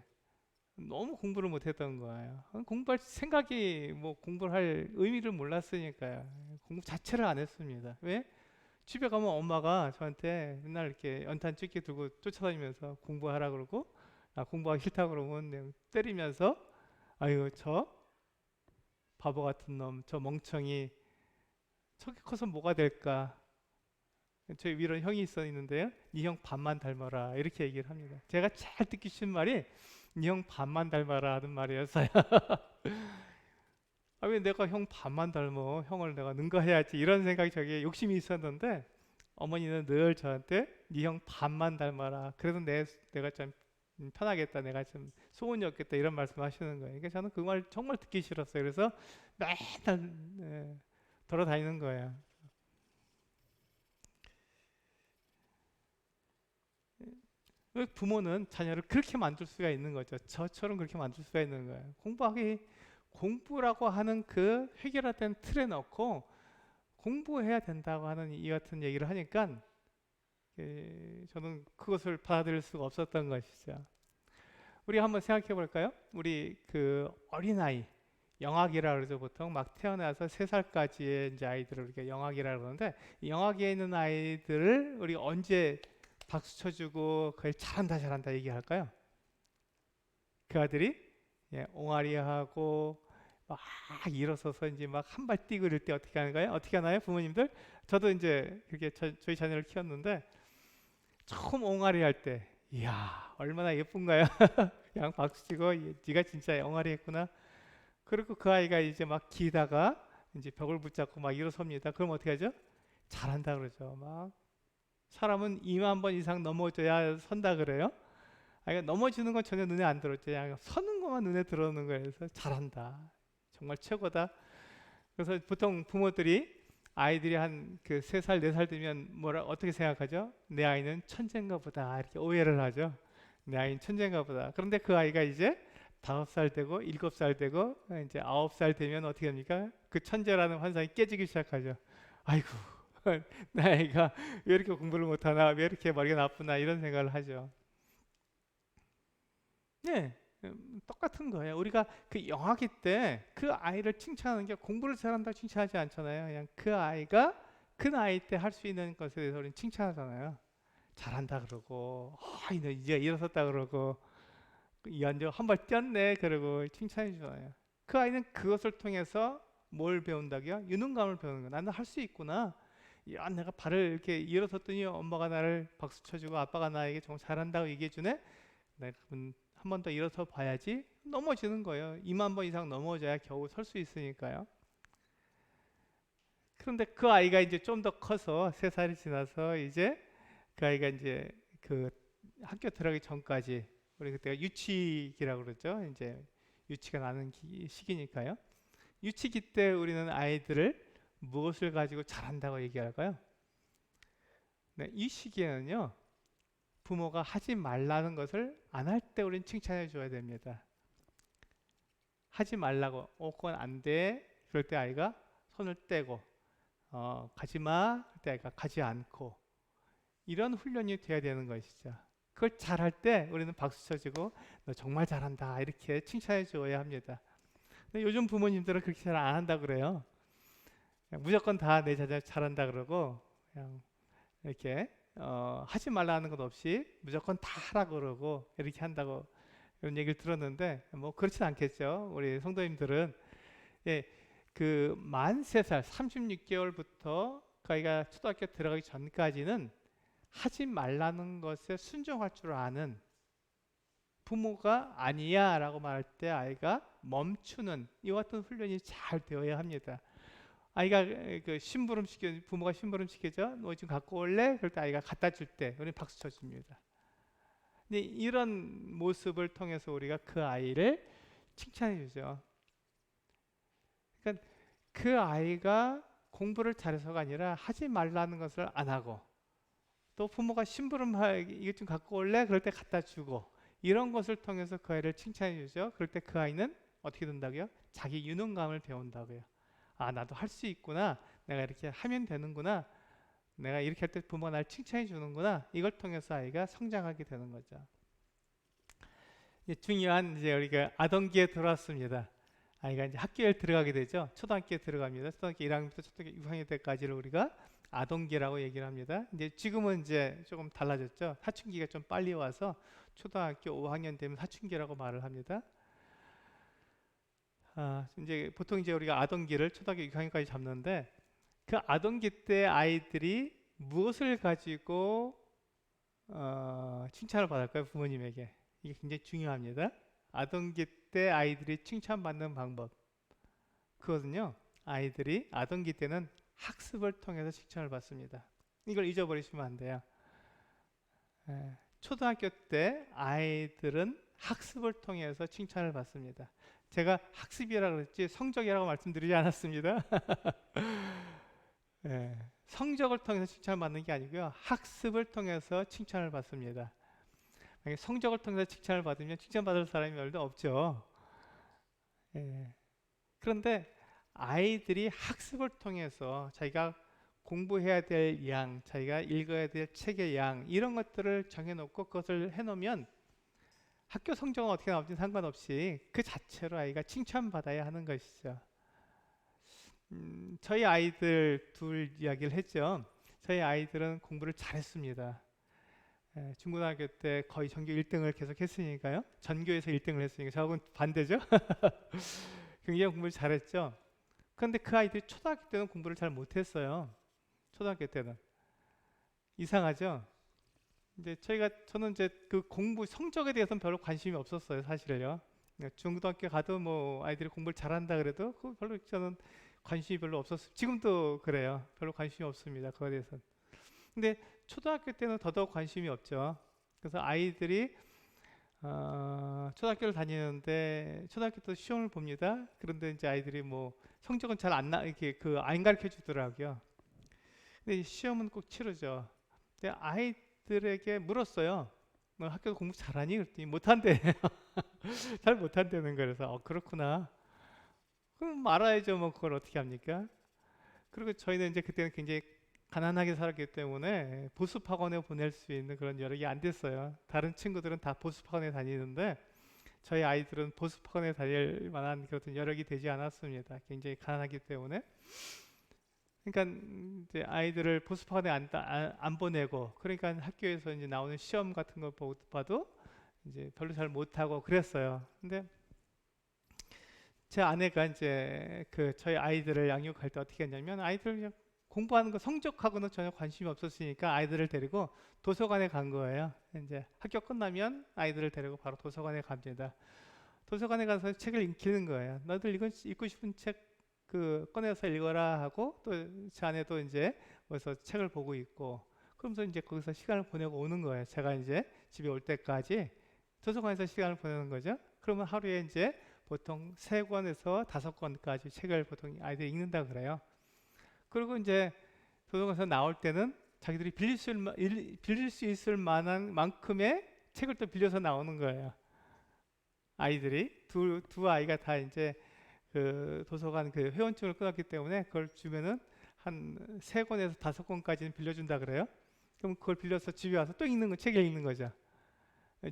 너무 공부를 못했던 거예요. 공부할 생각이 뭐 공부를 할 의미를 몰랐으니까요. 공부 자체를 안 했습니다. 왜? 집에 가면 엄마가 저한테 맨날 이렇게 연탄 찍게 들고 쫓아다니면서 공부하라 그러고, 공부하기 싫다 그러면 때리면서 아유 저 바보 같은 놈, 저 멍청이, 저기 커서 뭐가 될까? 저희 위로 형이 있었는데요. 네 형 반만 닮아라 이렇게 얘기를 합니다. 제가 잘 듣기 싫은 말이 네 형 반만 닮아라 하는 말이었어요. 왜 내가 형 반만 닮어? 형을 내가 능가해야지 이런 생각이 저게 욕심이 있었는데, 어머니는 늘 저한테 네 형 반만 닮아라. 그래서 내가 좀 편하겠다. 내가 좀 소원이 없겠다. 이런 말씀하시는 거예요. 그러니까 저는 그 말 정말 듣기 싫었어요. 그래서 맨날 돌아다니는 거예요. 왜 부모는 자녀를 그렇게 만들 수가 있는 거죠. 저처럼 그렇게 만들 수가 있는 거예요. 공부라고 하는 그 획일화된 틀에 넣고 공부해야 된다고 하는 이 같은 얘기를 하니까 저는 그것을 받아들일 수가 없었던 것이죠. 우리 한번 생각해 볼까요? 우리 그 어린아이, 영아기라 그러죠. 보통 막 태어나서 3살까지의 이제 아이들을 우리가 영아기라 그러는데, 영아기에 있는 아이들을 우리 언제 박수 쳐주고 그걸 잘한다 얘기할까요? 그 아들이 옹알이하고 막 일어서서 이제 막 한 발 뛰고 이럴 때 어떻게 하는가요? 어떻게 하나요, 부모님들? 저도 이제 그렇게 저희 자녀를 키웠는데 처음 옹알이 할 때, 이야 얼마나 예쁜가요? 그냥 박수 치고 네가 진짜 옹알이 했구나. 그리고 그 아이가 이제 막 기다가 이제 벽을 붙잡고 막 일어섭니다. 그럼 어떻게 하죠? 잘한다 그러죠. 막 사람은 2만 번 이상 넘어져야 선다 그래요. 그러니까 넘어지는 건 전혀 눈에 안 들었죠. 그냥 서는 것만 눈에 들어오는 거예요. 그래서 잘한다. 정말 최고다. 그래서 보통 부모들이 아이들이 한 그 3살, 4살 되면 어떻게 생각하죠? 내 아이는 천재인가 보다. 이렇게 오해를 하죠. 내 아이는 천재인가 보다. 그런데 그 아이가 이제 5살 되고 7살 되고 이제 9살 되면 어떻게 합니까? 그 천재라는 환상이 깨지기 시작하죠. 아이고 내 아이가 왜 이렇게 공부를 못하나, 왜 이렇게 머리가 나쁘나 이런 생각을 하죠. 네, 똑같은 거예요. 우리가 그 영아기 때 그 아이를 칭찬하는 게 공부를 잘한다고 칭찬하지 않잖아요. 그냥 그 아이가 그 나이 때 할 수 있는 것에 대해서 우리는 칭찬하잖아요. 잘한다 그러고, 이제 일어섰다 그러고, 이 완전 한발 뛰었네 그러고 칭찬해 주잖아요. 그 아이는 그것을 통해서 뭘 배운다고요? 유능감을 배우는 거야. 나는 할 수 있구나. 야, 내가 발을 이렇게 일어섰더니 엄마가 나를 박수 쳐주고 아빠가 나에게 정말 잘한다고 얘기해 주네. 내가 한 번 더 일어서 봐야지. 넘어지는 거예요. 2만 번 이상 넘어져야 겨우 설 수 있으니까요. 그런데 그 아이가 이제 좀 더 커서 3살이 지나서 이제 그 아이가 이제 그 학교 들어가기 전까지, 우리 그때가 유치기라고 그러죠. 이제 유치가 나는 시기니까요. 유치기 때 우리는 아이들을 무엇을 가지고 잘한다고 얘기할까요? 네, 이 시기에는요, 부모가 하지 말라는 것을 안 할 때 우리는 칭찬해 줘야 됩니다. 하지 말라고, 그건 안 돼. 그럴 때 아이가 손을 떼고, 가지 마. 그럴 때 아이가 가지 않고, 이런 훈련이 돼야 되는 것이죠. 그걸 잘할 때 우리는 박수 쳐주고, 너 정말 잘한다. 이렇게 칭찬해 줘야 합니다. 근데 요즘 부모님들은 그렇게 잘 안 한다 그래요. 그냥 무조건 다 내 자녀 잘한다 그러고, 그냥 이렇게 하지 말라는 것 없이 무조건 다 하라 그러고 이렇게 한다고 이런 얘기를 들었는데, 뭐 그렇진 않겠죠. 우리 성도님들은 예, 그 만 3살 36개월부터 그 아이가 초등학교 들어가기 전까지는 하지 말라는 것에 순종할 줄 아는 부모가 아니야 라고 말할 때 아이가 멈추는 이와 같은 훈련이 잘 되어야 합니다. 아이가 그 심부름 시켜, 부모가 심부름 시켜줘, 너 지금 갖고 올래? 그럴 때 아이가 갖다 줄 때 우리는 박수 쳐줍니다. 근데 이런 모습을 통해서 우리가 그 아이를 칭찬해 주죠. 그러니까 그 아이가 공부를 잘해서가 아니라 하지 말라는 것을 안 하고, 또 부모가 심부름 이것 좀 갖고 올래? 그럴 때 갖다 주고, 이런 것을 통해서 그 아이를 칭찬해 주죠. 그럴 때 그 아이는 어떻게 된다고요? 자기 유능감을 배운다고요. 아, 나도 할 수 있구나. 내가 이렇게 하면 되는구나. 내가 이렇게 할 때 부모가 날 칭찬해 주는구나. 이걸 통해서 아이가 성장하게 되는 거죠. 중요한 이제 우리가 아동기에 들어왔습니다. 아이가 이제 학교에 들어가게 되죠. 초등학교에 들어갑니다. 초등학교 1학년부터 초등학교 6학년 때까지를 우리가 아동기라고 얘기를 합니다. 이제 지금은 이제 조금 달라졌죠. 사춘기가 좀 빨리 와서 초등학교 5학년 되면 사춘기라고 말을 합니다. 이제 보통 이제 우리가 아동기를 초등학교 6학년까지 잡는데, 그 아동기 때 아이들이 무엇을 가지고 칭찬을 받을까요? 부모님에게. 이게 굉장히 중요합니다. 아동기 때 아이들이 칭찬받는 방법. 그거든요. 아이들이 아동기 때는 학습을 통해서 칭찬을 받습니다. 이걸 잊어버리시면 안 돼요. 초등학교 때 아이들은 학습을 통해서 칭찬을 받습니다. 제가 학습이라고 그랬지 성적이라고 말씀드리지 않았습니다. 성적을 통해서 칭찬을 받는 게 아니고요. 학습을 통해서 칭찬을 받습니다. 성적을 통해서 칭찬을 받으면 칭찬받을 사람이 별로 없죠. 그런데 아이들이 학습을 통해서 자기가 공부해야 될 양, 자기가 읽어야 될 책의 양, 이런 것들을 정해놓고 그것을 해놓으면 학교 성적은 어떻게 나올지 상관없이 그 자체로 아이가 칭찬받아야 하는 것이죠. 저희 아이들 둘 이야기를 했죠. 저희 아이들은 공부를 잘했습니다. 중고등학교 때 거의 전교 1등을 계속 했으니까요. 전교에서 1등을 했으니까 저하고는 반대죠. 굉장히 공부를 잘했죠. 그런데 그 아이들이 초등학교 때는 공부를 잘 못했어요. 초등학교 때는. 이상하죠? 이제 저는 이제 그 공부 성적에 대해서는 별로 관심이 없었어요, 사실은요. 중고등학교 가도 뭐 아이들이 공부를 잘한다 그래도 별로 저는 관심이 별로 없었어요. 지금도 그래요. 별로 관심이 없습니다, 그거에 대해서는. 근데 초등학교 때는 더더욱 관심이 없죠. 그래서 아이들이 초등학교를 다니는데 초등학교 때 시험을 봅니다. 그런데 이제 아이들이 뭐 성적은 잘 이렇게 안 가르쳐 주더라고요. 근데 시험은 꼭 치르죠. 근데 아이들에게 물었어요. 너 학교 공부 잘하니? 그랬더니 못한대. 잘 못한다는 거예요. 그래서 그렇구나. 그럼 알아야죠. 뭐 그걸 어떻게 합니까? 그리고 저희는 이제 그때는 굉장히 가난하게 살았기 때문에 보습학원에 보낼 수 있는 그런 여력이 안 됐어요. 다른 친구들은 다 보습학원에 다니는데 저희 아이들은 보습학원에 다닐 만한 그런 여력이 되지 않았습니다. 굉장히 가난하기 때문에. 그러니까 이제 아이들을 보습학원에 안 보내고, 그러니까 학교에서 이제 나오는 시험 같은 거 봐도 이제 별로 잘 못하고 그랬어요. 근데 제 아내가 이제 그 저희 아이들을 양육할 때 어떻게 했냐면, 아이들 그냥 공부하는 거 성적하고는 전혀 관심이 없었으니까 아이들을 데리고 도서관에 간 거예요. 이제 학교 끝나면 아이들을 데리고 바로 도서관에 갑니다. 도서관에 가서 책을 읽히는 거예요. 너들 이거 읽고 싶은 책 꺼내서 읽어라 하고, 또 제 아내도 이제 거기서 책을 보고 있고, 그러면서 이제 거기서 시간을 보내고 오는 거예요. 제가 이제 집에 올 때까지 도서관에서 시간을 보내는 거죠. 그러면 하루에 이제 보통 3권에서 5권까지 책을 보통 아이들이 읽는다 그래요. 그리고 이제 도서관에서 나올 때는 자기들이 빌릴 수 있을 만한 만큼의 책을 또 빌려서 나오는 거예요. 아이들이 두 아이가 다 이제 그 도서관 그 회원증을 끊었기 때문에 그걸 주면은 한 3권에서 5권까지는 빌려준다 그래요. 그럼 그걸 빌려서 집에 와서 또 책을 읽는 거죠.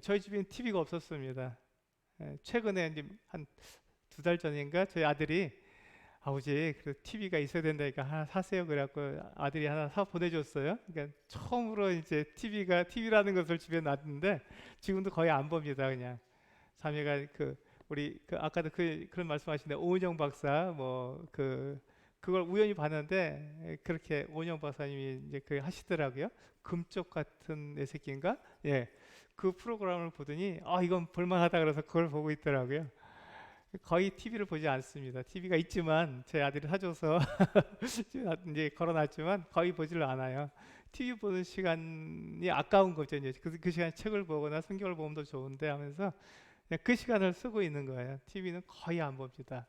저희 집에는 TV가 없었습니다. 최근에 이제 한 2달 전인가 저희 아들이, 아버지 그 TV가 있어야 된다니까 하나 사세요. 그래갖고 아들이 하나 사 보내줬어요. 그러니까 처음으로 이제 TV라는 것을 집에 놨는데 지금도 거의 안 봅니다. 그냥 자매가 우리 아까도 그런 말씀하신데 오은영 박사 그걸 우연히 봤는데, 그렇게 오은영 박사님이 이제 하시더라고요. 금쪽 같은 내 새끼인가? 예. 그 프로그램을 보더니 이건 볼만하다 그래서 그걸 보고 있더라고요. 거의 TV를 보지 않습니다. TV가 있지만 제 아들이 사줘서 이제 걸어놨지만 거의 보지를 않아요. TV 보는 시간이 아까운 거죠. 이제 그 시간에 책을 보거나 성경을 보면 더 좋은데 하면서 그냥 그 시간을 쓰고 있는 거예요. TV는 거의 안 봅니다.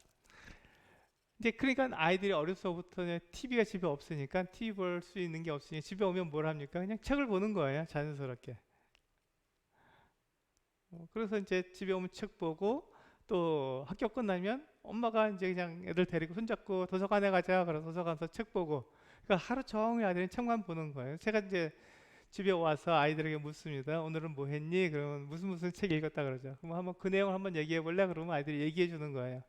이제 그러니까 아이들이 어려서부터 TV가 집에 없으니까, TV 볼 수 있는 게 없으니 집에 오면 뭘 합니까? 그냥 책을 보는 거예요. 자연스럽게. 그래서 이제 집에 오면 책 보고, 또 학교 끝나면 엄마가 이제 그냥 애들 데리고 손잡고 도서관에 가자. 그래서 도서관에서 책 보고. 그러니까 하루 종일 아이들은 책만 보는 거예요. 제가 이제 집에 와서 아이들에게 묻습니다. 오늘은 뭐 했니? 그러면 무슨 책 읽었다 그러죠. 그럼 한번 그 내용을 한번 얘기해 볼래? 그러면 아이들이 얘기해 주는 거예요.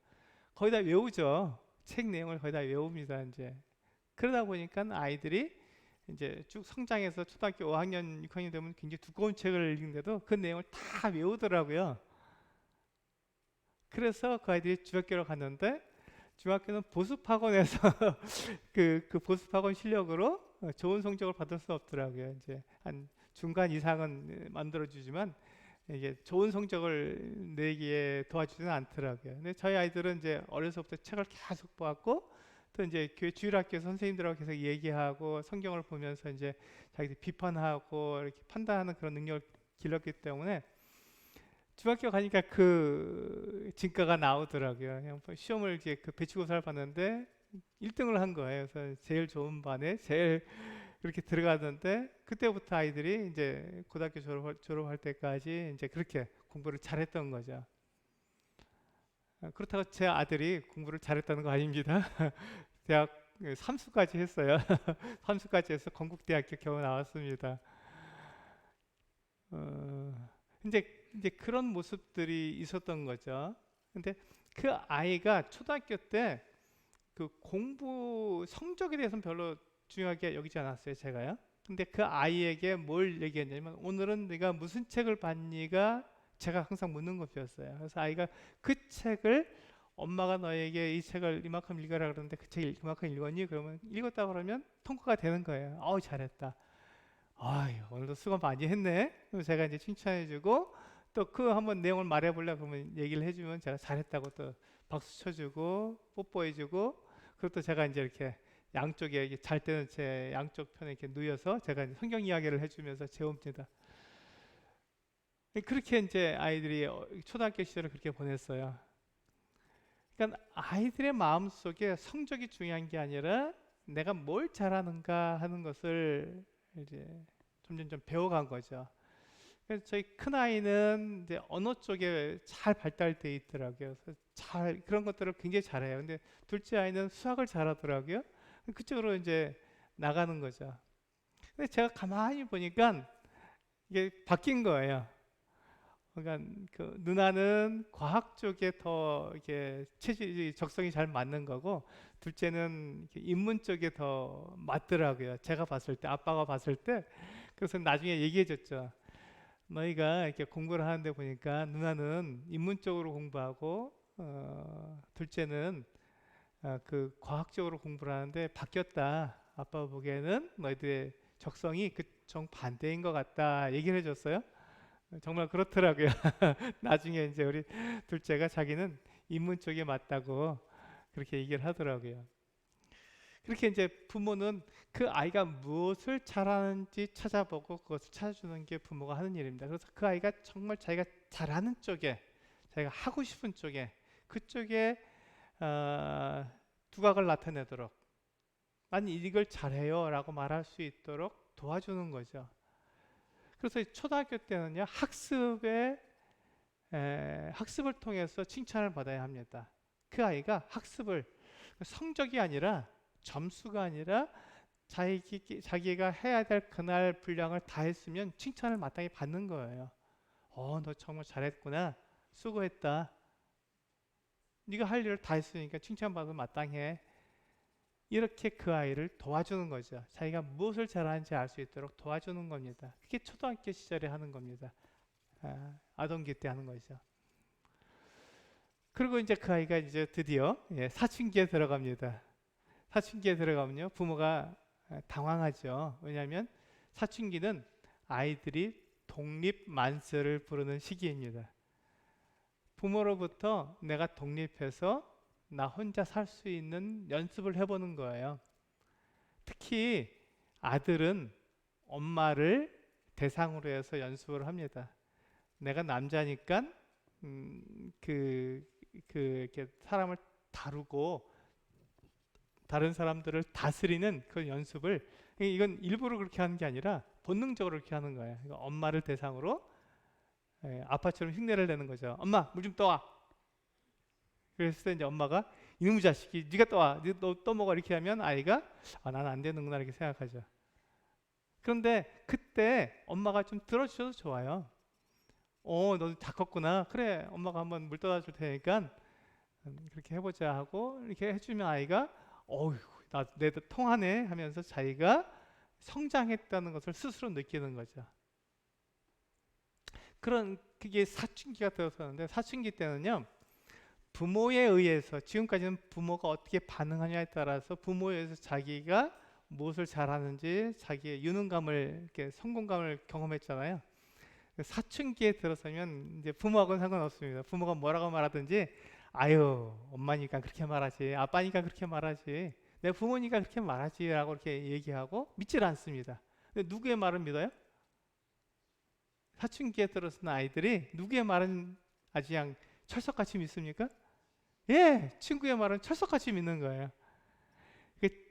거의 다 외우죠. 책 내용을 거의 다 외웁니다. 이제 그러다 보니까 아이들이 이제 쭉 성장해서 초등학교 5학년, 6학년 되면 굉장히 두꺼운 책을 읽는데도 그 내용을 다 외우더라고요. 그래서 그 아이들이 중학교로 갔는데, 중학교는 보습학원에서 그 보습학원 실력으로 좋은 성적을 받을 수 없더라고요. 이제 한 중간 이상은 만들어주지만 이게 좋은 성적을 내기에 도와주지는 않더라고요. 근데 저희 아이들은 이제 어려서부터 책을 계속 보았고, 또 이제 교회 주일학교 선생님들하고 계속 얘기하고 성경을 보면서 이제 자기들 비판하고 이렇게 판단하는 그런 능력을 길렀기 때문에 중학교 가니까 그 진가가 나오더라고요. 그냥 시험을 이제 배치고사를 봤는데 1등을 한 거예요. 그래서 제일 좋은 반에 제일 그렇게 들어가던데, 그때부터 아이들이 이제 고등학교 졸업할 때까지 이제 그렇게 공부를 잘했던 거죠. 그렇다고 제 아들이 공부를 잘했다는 거 아닙니다. 대학 3수까지 했어요. 3수까지 해서 건국대학교 겨우 나왔습니다. 이제 그런 모습들이 있었던 거죠. 근데 그 아이가 초등학교 때 그 공부 성적에 대해서는 별로 중요하게 여기지 않았어요, 제가요. 근데 그 아이에게 뭘 얘기했냐면, 오늘은 네가 무슨 책을 봤니가 제가 항상 묻는 것이었어요. 그래서 아이가 그 책을, 엄마가 너에게 이 책을 이만큼 읽어라 그러는데 그 책을 이만큼 읽었니? 그러면 읽었다 그러면 통과가 되는 거예요. 잘했다. 오늘도 수고 많이 했네. 그럼 제가 이제 칭찬해주고, 또 그 한번 내용을 말해보려 그러면 얘기를 해주면 제가 잘했다고 또 박수 쳐주고 뽀뽀해주고, 그리고 또 제가 이제 이렇게 양쪽에 잘 때는 제 양쪽 편에 이렇게 누워서 제가 이제 성경 이야기를 해주면서 재웁니다. 그렇게 이제 아이들이 초등학교 시절을 그렇게 보냈어요. 그러니까 아이들의 마음 속에 성적이 중요한 게 아니라 내가 뭘 잘하는가 하는 것을 이제 점점 배워간 거죠. 그래서 저희 큰 아이는 이제 언어 쪽에 잘 발달돼 있더라고요. 그래서 그런 것들을 굉장히 잘해요. 근데 둘째 아이는 수학을 잘하더라고요. 그쪽으로 이제 나가는 거죠. 근데 제가 가만히 보니까 이게 바뀐 거예요. 그러니까 그 누나는 과학 쪽에 더 이게 체질이 적성이 잘 맞는 거고, 둘째는 이렇게 인문 쪽에 더 맞더라고요. 제가 봤을 때, 아빠가 봤을 때. 그래서 나중에 얘기해 줬죠. 너희가 이렇게 공부를 하는데 보니까 누나는 인문 쪽으로 공부하고, 둘째는 그 과학적으로 공부를 하는데 바뀌었다. 아빠 보기에는 너희들의 적성이 그 정반대인 것 같다. 얘기를 해줬어요. 정말 그렇더라고요. 나중에 이제 우리 둘째가 자기는 인문 쪽에 맞다고 그렇게 얘기를 하더라고요. 그렇게 이제 부모는 그 아이가 무엇을 잘하는지 찾아보고 그것을 찾아주는 게 부모가 하는 일입니다. 그래서 그 아이가 정말 자기가 잘하는 쪽에, 자기가 하고 싶은 쪽에, 그쪽에 두각을 나타내도록, 난 이걸 잘해요라고 말할 수 있도록 도와주는 거죠. 그래서 초등학교 때는요, 학습을 통해서 칭찬을 받아야 합니다. 그 아이가 학습을 성적이 아니라, 점수가 아니라 자기가 해야 될 그날 분량을 다 했으면 칭찬을 마땅히 받는 거예요. 너 정말 잘했구나, 수고했다, 네가 할 일을 다 했으니까 칭찬받으면 마땅해. 이렇게 그 아이를 도와주는 거죠. 자기가 무엇을 잘하는지 알 수 있도록 도와주는 겁니다. 그게 초등학교 시절에 하는 겁니다. 아동기 때 하는 거죠. 그리고 이제 그 아이가 이제 드디어 사춘기에 들어갑니다. 사춘기에 들어가면요, 부모가 당황하죠. 왜냐하면 사춘기는 아이들이 독립만세를 부르는 시기입니다. 부모로부터 내가 독립해서 나 혼자 살 수 있는 연습을 해보는 거예요. 특히 아들은 엄마를 대상으로 해서 연습을 합니다. 내가 남자니까 이렇게 사람을 다루고 다른 사람들을 다스리는 그 연습을, 이건 일부러 그렇게 하는 게 아니라 본능적으로 그렇게 하는 거예요. 엄마를 대상으로 아빠처럼 흉내를 내는 거죠. 엄마, 물 좀 떠와. 그랬을 때 이제 엄마가, 이놈의 자식이 네가 떠와, 너 떠먹어, 이렇게 하면 아이가 나는 안 되는구나 이렇게 생각하죠. 그런데 그때 엄마가 좀 들어주셔도 좋아요. 너 다 컸구나, 그래 엄마가 한번 물 떠다 줄 테니까 그렇게 해보자 하고 이렇게 해주면 아이가 내 통하네 하면서 자기가 성장했다는 것을 스스로 느끼는 거죠. 그게 사춘기가 들어서는데, 사춘기 때는요, 부모에 의해서, 지금까지는 부모가 어떻게 반응하냐에 따라서 부모에 의해서 자기가 무엇을 잘하는지 자기의 유능감을, 이렇게 성공감을 경험했잖아요. 사춘기에 들어서면 이제 부모하고는 상관없습니다. 부모가 뭐라고 말하든지, 아유 엄마니까 그렇게 말하지, 아빠니까 그렇게 말하지, 내 부모니까 그렇게 말하지 라고 이렇게 얘기하고 믿질 않습니다. 근데 누구의 말을 믿어요? 사춘기에 들어선 아이들이 누구의 말은 아주 그냥 철석같이 믿습니까? 친구의 말은 철석같이 믿는 거예요.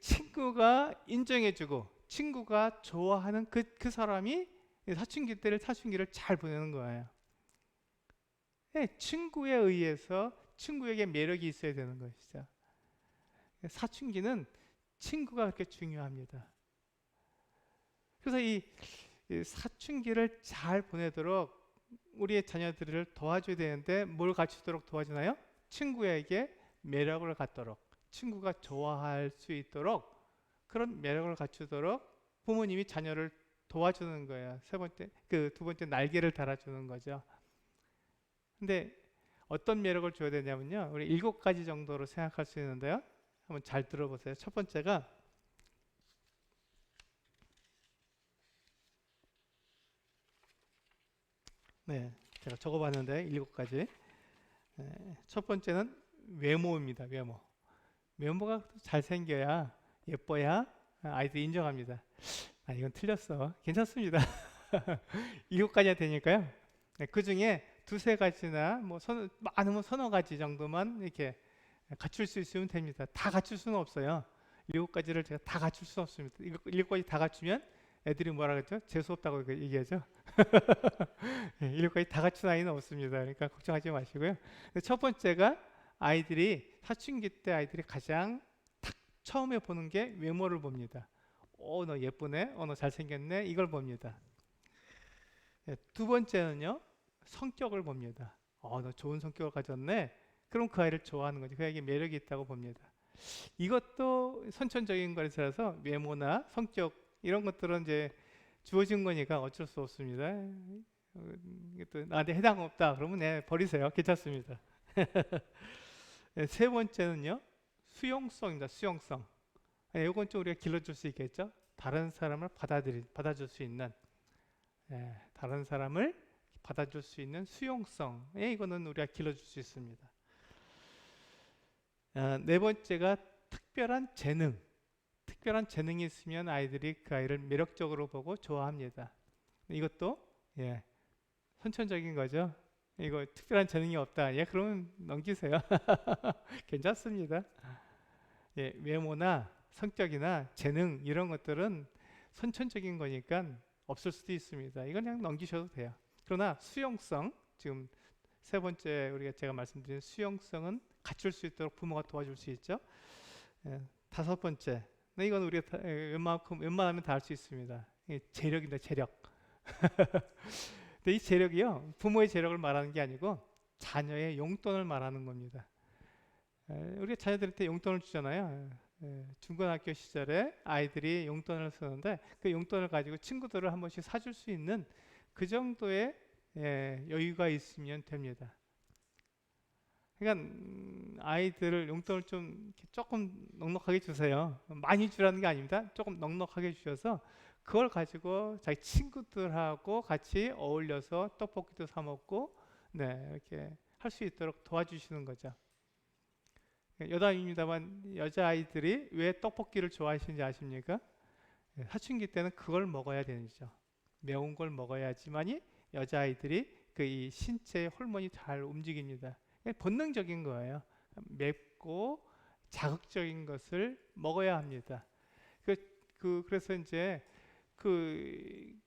친구가 인정해주고 친구가 좋아하는 그 사람이 사춘기를 잘 보내는 거예요. 친구에 의해서 친구에게 매력이 있어야 되는 것이죠. 사춘기는 친구가 그렇게 중요합니다. 그래서 이 사춘기를 잘 보내도록 우리의 자녀들을 도와줘야 되는데, 뭘 갖추도록 도와주나요? 친구에게 매력을 갖도록, 친구가 좋아할 수 있도록, 그런 매력을 갖추도록 부모님이 자녀를 도와주는 거예요. 두 번째 날개를 달아주는 거죠. 근데 어떤 매력을 줘야 되냐면요, 우리 7가지 정도로 생각할 수 있는데요, 한번 잘 들어보세요. 첫 번째가, 제가 적어봤는데 7가지. 첫 번째는 외모입니다. 외모가 잘생겨야, 예뻐야 아이들이 인정합니다. 이건 틀렸어. 괜찮습니다. 7가지가 되니까요. 그 중에 두세 가지나 많으면 서너 가지 정도만 이렇게 갖출 수 있으면 됩니다. 다 갖출 수는 없어요. 7가지를 제가 다 갖출 수는 없습니다. 7가지 다 갖추면 애들이 뭐라 그랬죠? 재수 없다고 얘기하죠. 7가지 다 갖춘 아이는 없습니다. 그러니까 걱정하지 마시고요. 첫 번째가, 사춘기 때 아이들이 가장 딱 처음에 보는 게 외모를 봅니다. 너 예쁘네, 너 잘생겼네, 이걸 봅니다. 예, 두 번째는요, 성격을 봅니다. 너 좋은 성격을 가졌네. 그럼 그 아이를 좋아하는 거지. 그 아이에게 매력이 있다고 봅니다. 이것도 선천적인 거라서 외모나 성격 이런 것들은 이제 주어진 거니까 어쩔 수 없습니다. 이게 또 나한테 해당 없다 그러면 버리세요. 괜찮습니다. 네, 세 번째는요, 수용성입니다. 수용성. 이건 좀 우리가 길러줄 수 있겠죠. 다른 사람을 받아줄 수 있는, 다른 사람을 받아줄 수 있는 수용성. 이거는 우리가 길러줄 수 있습니다. 네 번째가 특별한 재능. 특별한 재능이 있으면 아이들이 그 아이를 매력적으로 보고 좋아합니다. 이것도 선천적인 거죠. 이거 특별한 재능이 없다. 그러면 넘기세요. 괜찮습니다. 외모나 성격이나 재능 이런 것들은 선천적인 거니까 없을 수도 있습니다. 이건 그냥 넘기셔도 돼요. 그러나 수용성, 지금 세 번째 제가 말씀드린 수용성은 갖출 수 있도록 부모가 도와줄 수 있죠. 다섯 번째, 이건 우리가 웬만하면 다 할 수 있습니다. 재력입니다. 재력. 근데 이 재력이요, 부모의 재력을 말하는 게 아니고 자녀의 용돈을 말하는 겁니다. 우리가 자녀들한테 용돈을 주잖아요. 중고등학교 시절에 아이들이 용돈을 쓰는데 그 용돈을 가지고 친구들을 한 번씩 사줄 수 있는 그 정도의 여유가 있으면 됩니다. 그러니까 아이들을 용돈을 좀 조금 넉넉하게 주세요. 많이 주라는 게 아닙니다. 조금 넉넉하게 주셔서 그걸 가지고 자기 친구들하고 같이 어울려서 떡볶이도 사 먹고 이렇게 할 수 있도록 도와주시는 거죠. 여담입니다만 여자아이들이 왜 떡볶이를 좋아하시는지 아십니까? 사춘기 때는 그걸 먹어야 되죠. 매운 걸 먹어야지만이 여자아이들이 그 이 신체의 호르몬이 잘 움직입니다. 본능적인 거예요. 맵고 자극적인 것을 먹어야 합니다. 그래서 이제 그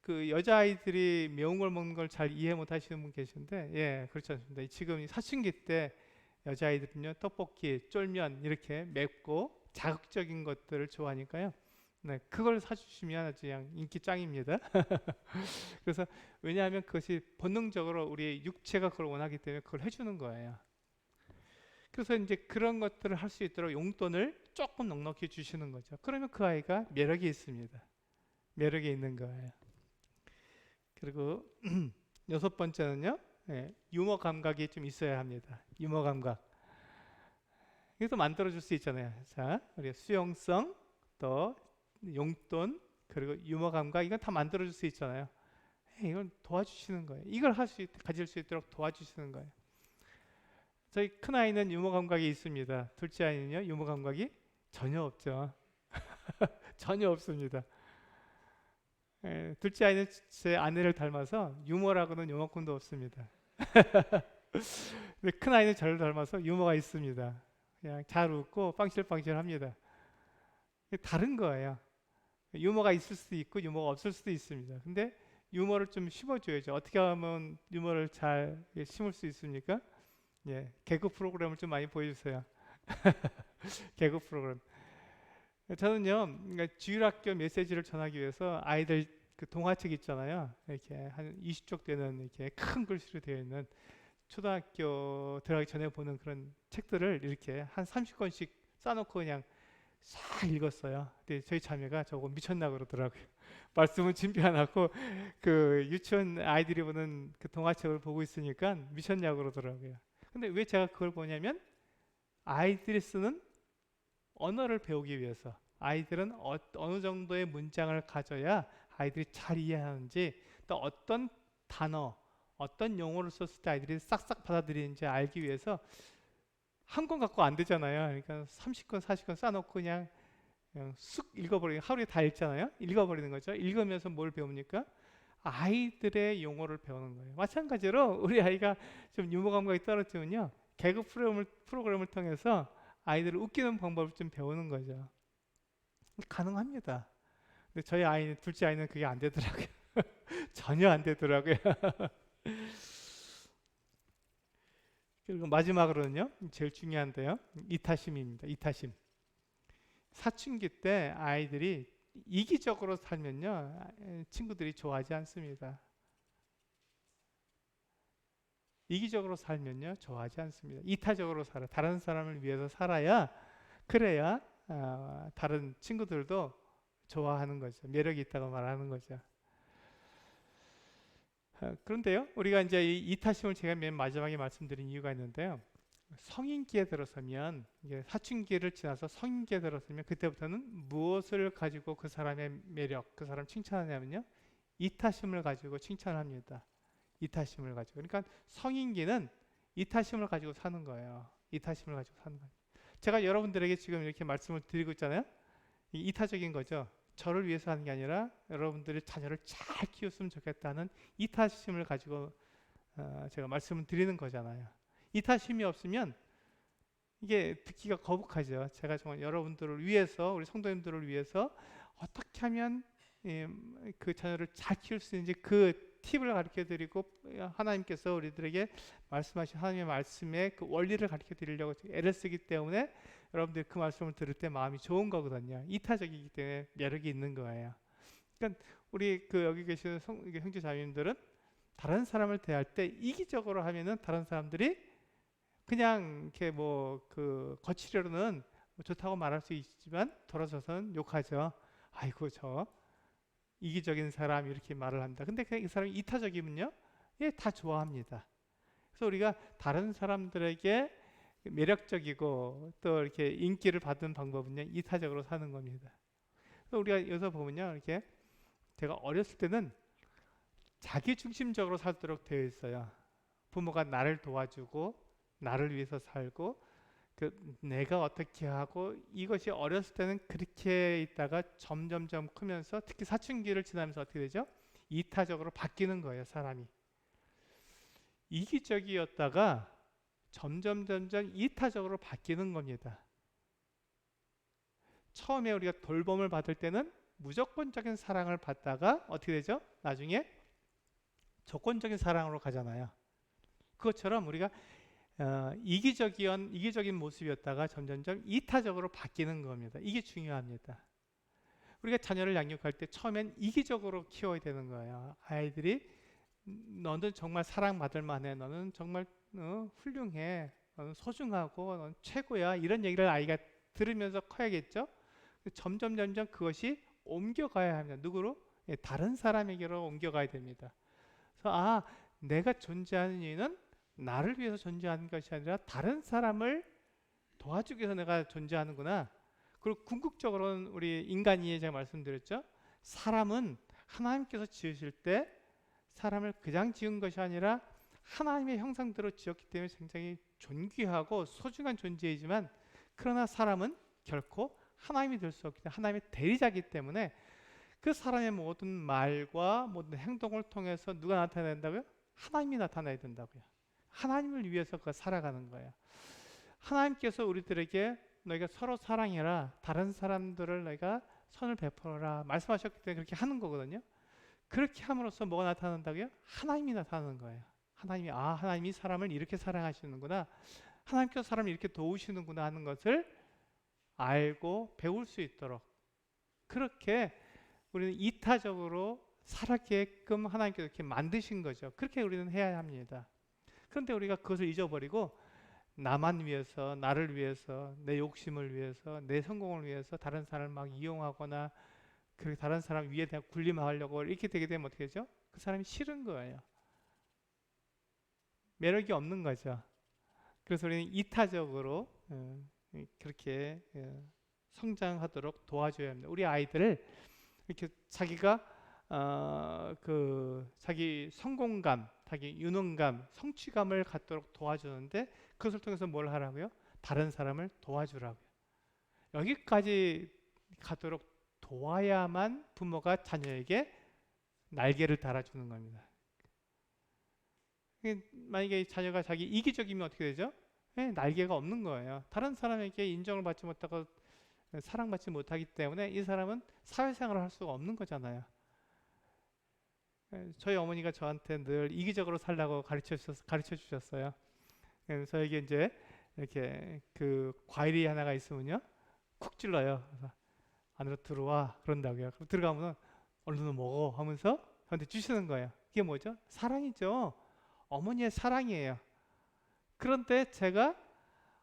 여자아이들이 매운 걸 먹는 걸 잘 이해 못 하시는 분 계신데, 그렇지 않습니다. 지금 사춘기 때 여자아이들은요, 떡볶이, 쫄면 이렇게 맵고 자극적인 것들을 좋아하니까요. 그걸 사주시면 아주 그냥 인기 짱입니다. 그래서 왜냐하면 그것이 본능적으로 우리의 육체가 그걸 원하기 때문에 그걸 해주는 거예요. 그래서 이제 그런 것들을 할 수 있도록 용돈을 조금 넉넉히 주시는 거죠. 그러면 그 아이가 매력이 있습니다. 매력이 있는 거예요. 그리고 여섯 번째는요, 유머 감각이 좀 있어야 합니다. 유머 감각. 이것도 만들어줄 수 있잖아요. 자, 우리 수용성, 또 용돈, 그리고 유머 감각, 이건 다 만들어줄 수 있잖아요. 이걸 도와주시는 거예요. 이걸 가질 수 있도록 도와주시는 거예요. 저희 큰 아이는 유머 감각이 있습니다. 둘째 아이는요, 유머 감각이 전혀 없죠. 전혀 없습니다. 둘째 아이는 제 아내를 닮아서 유머라고는 요만큼도 없습니다. 근데 큰 아이는 저를 닮아서 유머가 있습니다. 그냥 잘 웃고 빵실빵실합니다. 다른 거예요. 유머가 있을 수도 있고 유머가 없을 수도 있습니다. 근데 유머를 좀 심어줘야죠. 어떻게 하면 유머를 잘 심을 수 있습니까? 개그 프로그램을 좀 많이 보여주세요. 개그 프로그램. 저는요, 그러니까 주일학교 메시지를 전하기 위해서 아이들 그 동화책 있잖아요. 이렇게 한 20쪽 되는 이렇게 큰 글씨로 되어 있는 초등학교 들어가기 전에 보는 그런 책들을 이렇게 한 30권씩 싸놓고 그냥 싹 읽었어요. 근데 저희 자매가 저거 미쳤나 그러더라고요. 말씀은 준비 안 하고 그 유치원 아이들이 보는 그 동화책을 보고 있으니까 미쳤냐고 그러더라고요. 근데 왜 제가 그걸 보냐면 아이들이 쓰는 언어를 배우기 위해서, 아이들은 어느 정도의 문장을 가져야 아이들이 잘 이해하는지, 또 어떤 단어, 어떤 용어를 썼을 때 아이들이 싹싹 받아들이는지 알기 위해서 한 권 갖고 안 되잖아요. 그러니까 30권, 40권 싸놓고 그냥 쑥 읽어버리는, 하루에 다 읽잖아요. 읽어버리는 거죠. 읽으면서 뭘 배웁니까? 아이들의 용어를 배우는 거예요. 마찬가지로 우리 아이가 좀 유머 감각이 떨어지면요, 개그 프로그램을 통해서 아이들을 웃기는 방법을 좀 배우는 거죠. 가능합니다. 근데 저희 아이는, 둘째 아이는 그게 안 되더라고요. 전혀 안 되더라고요. 그리고 마지막으로는요, 제일 중요한데요, 이타심입니다. 이타심. 사춘기 때 아이들이 이기적으로 살면요, 친구들이 좋아하지 않습니다. 이기적으로 살면요, 좋아하지 않습니다. 이타적으로 살아. 다른 사람을 위해서 살아야, 그래야 다른 친구들도 좋아하는 거죠. 매력이 있다고 말하는 거죠. 그런데요, 우리가 이제 이 이타심을 제가 맨 마지막에 말씀드린 이유가 있는데요. 성인기에 들어서면, 이게 사춘기를 지나서 성인기에 들어서면 그때부터는 무엇을 가지고 그 사람의 매력, 그 사람 칭찬하냐면요, 이타심을 가지고 칭찬합니다. 이타심을 가지고. 그러니까 성인기는 이타심을 가지고 사는 거예요. 이타심을 가지고 사는 거예요. 제가 여러분들에게 지금 이렇게 말씀을 드리고 있잖아요. 이타적인 거죠. 저를 위해서 하는 게 아니라 여러분들의 자녀를 잘 키웠으면 좋겠다는 이타심을 가지고 제가 말씀을 드리는 거잖아요. 이타심이 없으면 이게 듣기가 거북하죠. 제가 정말 여러분들을 위해서, 우리 성도님들을 위해서 어떻게 하면 그 자녀를 잘 키울 수 있는지 그 팁을 가르쳐 드리고, 하나님께서 우리들에게 말씀하신 하나님의 말씀의 그 원리를 가르쳐 드리려고 애를 쓰기 때문에 여러분들이 그 말씀을 들을 때 마음이 좋은 거거든요. 이타적이기 때문에 매력이 있는 거예요. 그러니까 우리 그 여기 계시는 형제 자매님들은 다른 사람을 대할 때 이기적으로 하면은 다른 사람들이 그냥 이렇게 뭐 그 거칠려는 좋다고 말할 수 있지만 돌아서서는 욕하죠. 아이고 저 이기적인 사람 이렇게 말을 합니다. 근데 그냥 이 사람이 이타적이면요, 예, 다 좋아합니다. 그래서 우리가 다른 사람들에게 매력적이고 또 이렇게 인기를 받는 방법은요, 이타적으로 사는 겁니다. 그래서 우리가 여기서 보면요, 이렇게 제가 어렸을 때는 자기 중심적으로 살도록 되어 있어요. 부모가 나를 도와주고 나를 위해서 살고 내가 어떻게 하고, 이것이 어렸을 때는 그렇게 있다가 점점점 크면서 특히 사춘기를 지나면서 어떻게 되죠? 이타적으로 바뀌는 거예요, 사람이. 이기적이었다가 점점 이타적으로 바뀌는 겁니다. 처음에 우리가 돌봄을 받을 때는 무조건적인 사랑을 받다가 어떻게 되죠? 나중에 조건적인 사랑으로 가잖아요. 그것처럼 우리가 이기적인 모습이었다가 점점점 이타적으로 바뀌는 겁니다. 이게 중요합니다. 우리가 자녀를 양육할 때 처음엔 이기적으로 키워야 되는 거예요. 아이들이 너는 정말 사랑받을 만해, 너는 정말 훌륭해, 너는 소중하고 너는 최고야, 이런 얘기를 아이가 들으면서 커야겠죠. 점점 그것이 옮겨가야 합니다. 누구로? 예, 다른 사람에게로 옮겨가야 됩니다. 그래서 내가 존재하는 이유는 나를 위해서 존재하는 것이 아니라 다른 사람을 도와주기 위해서 내가 존재하는구나. 그리고 궁극적으로는 우리 인간이 제가 말씀드렸죠. 사람은 하나님께서 지으실 때 사람을 그냥 지은 것이 아니라 하나님의 형상대로 지었기 때문에 굉장히 존귀하고 소중한 존재이지만, 그러나 사람은 결코 하나님이 될 수 없기 때문에 하나님의 대리자이기 때문에 그 사람의 모든 말과 모든 행동을 통해서 누가 나타나야 된다고요? 하나님이 나타나야 된다고요. 하나님을 위해서 살아가는 거예요. 하나님께서 우리들에게 너희가 서로 사랑해라, 다른 사람들을 너희가 선을 베풀어라 말씀하셨기 때문에 그렇게 하는 거거든요. 그렇게 함으로써 뭐가 나타난다고요? 하나님이 나타나는 거예요. 하나님이 사람을 이렇게 사랑하시는구나, 하나님께서 사람을 이렇게 도우시는구나 하는 것을 알고 배울 수 있도록, 그렇게 우리는 이타적으로 살았게끔 하나님께서 이렇게 만드신 거죠. 그렇게 우리는 해야 합니다. 그런데 우리가 그것을 잊어버리고 나만 위해서, 나를 위해서, 내 욕심을 위해서, 내 성공을 위해서 다른 사람을 막 이용하거나 그 다른 사람 위에 대한 군림하려고 이렇게 되게 되면 어떻게 되죠? 그 사람이 싫은 거예요. 매력이 없는 거죠. 그래서 우리는 이타적으로 그렇게 성장하도록 도와줘야 합니다. 우리 아이들을 이렇게 자기가 자기 성공감, 자기 유능감, 성취감을 갖도록 도와주는데, 그것을 통해서 뭘 하라고요? 다른 사람을 도와주라고요. 여기까지 가도록 도와야만 부모가 자녀에게 날개를 달아주는 겁니다. 만약에 자녀가 자기 이기적이면 어떻게 되죠? 날개가 없는 거예요. 다른 사람에게 인정을 받지 못하고 사랑받지 못하기 때문에 이 사람은 사회생활을 할 수가 없는 거잖아요. 저희 어머니가 저한테 늘 이기적으로 살라고 가르쳐 주셨어요. 저에게 이제 이렇게 그 과일이 하나가 있으면요, 쿡 찔러요. 그래서 안으로 들어와 그런다고요. 그럼 들어가면 얼른 먹어 하면서 저한테 주시는 거예요. 그게 뭐죠? 사랑이죠. 어머니의 사랑이에요. 그런데 제가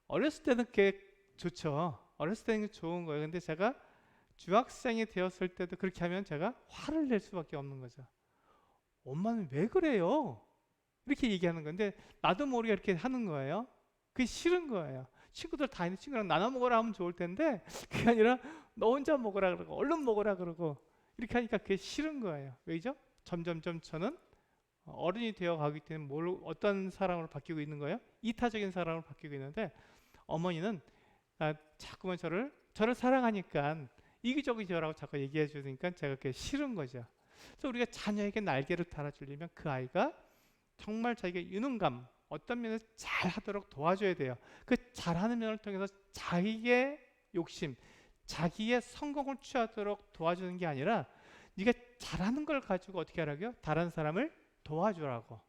어렸을 때는 그게 좋죠. 어렸을 때는 좋은 거예요. 근데 제가 중학생이 되었을 때도 그렇게 하면 제가 화를 낼 수밖에 없는 거죠. 엄마는 왜 그래요? 이렇게 얘기하는 건데 나도 모르게 이렇게 하는 거예요. 그게 싫은 거예요. 친구들 다 있는 친구랑 나눠 먹으라 하면 좋을 텐데 그게 아니라 너 혼자 먹으라 그러고 얼른 먹으라 그러고 이렇게 하니까 그게 싫은 거예요. 왜죠? 점점점 저는 어른이 되어 가기 때문에 어떤 사람으로 바뀌고 있는 거예요? 이타적인 사람으로 바뀌고 있는데 어머니는 자꾸만 저를 사랑하니까 이기적이죠라고 자꾸 얘기해 주니까 제가 그게 싫은 거죠. 그래서 우리가 자녀에게 날개를 달아주려면 그 아이가 정말 자기가 유능감 어떤 면에서 잘하도록 도와줘야 돼요. 그 잘하는 면을 통해서 자기의 욕심, 자기의 성공을 취하도록 도와주는 게 아니라 네가 잘하는 걸 가지고 어떻게 하라고요? 다른 사람을 도와주라고.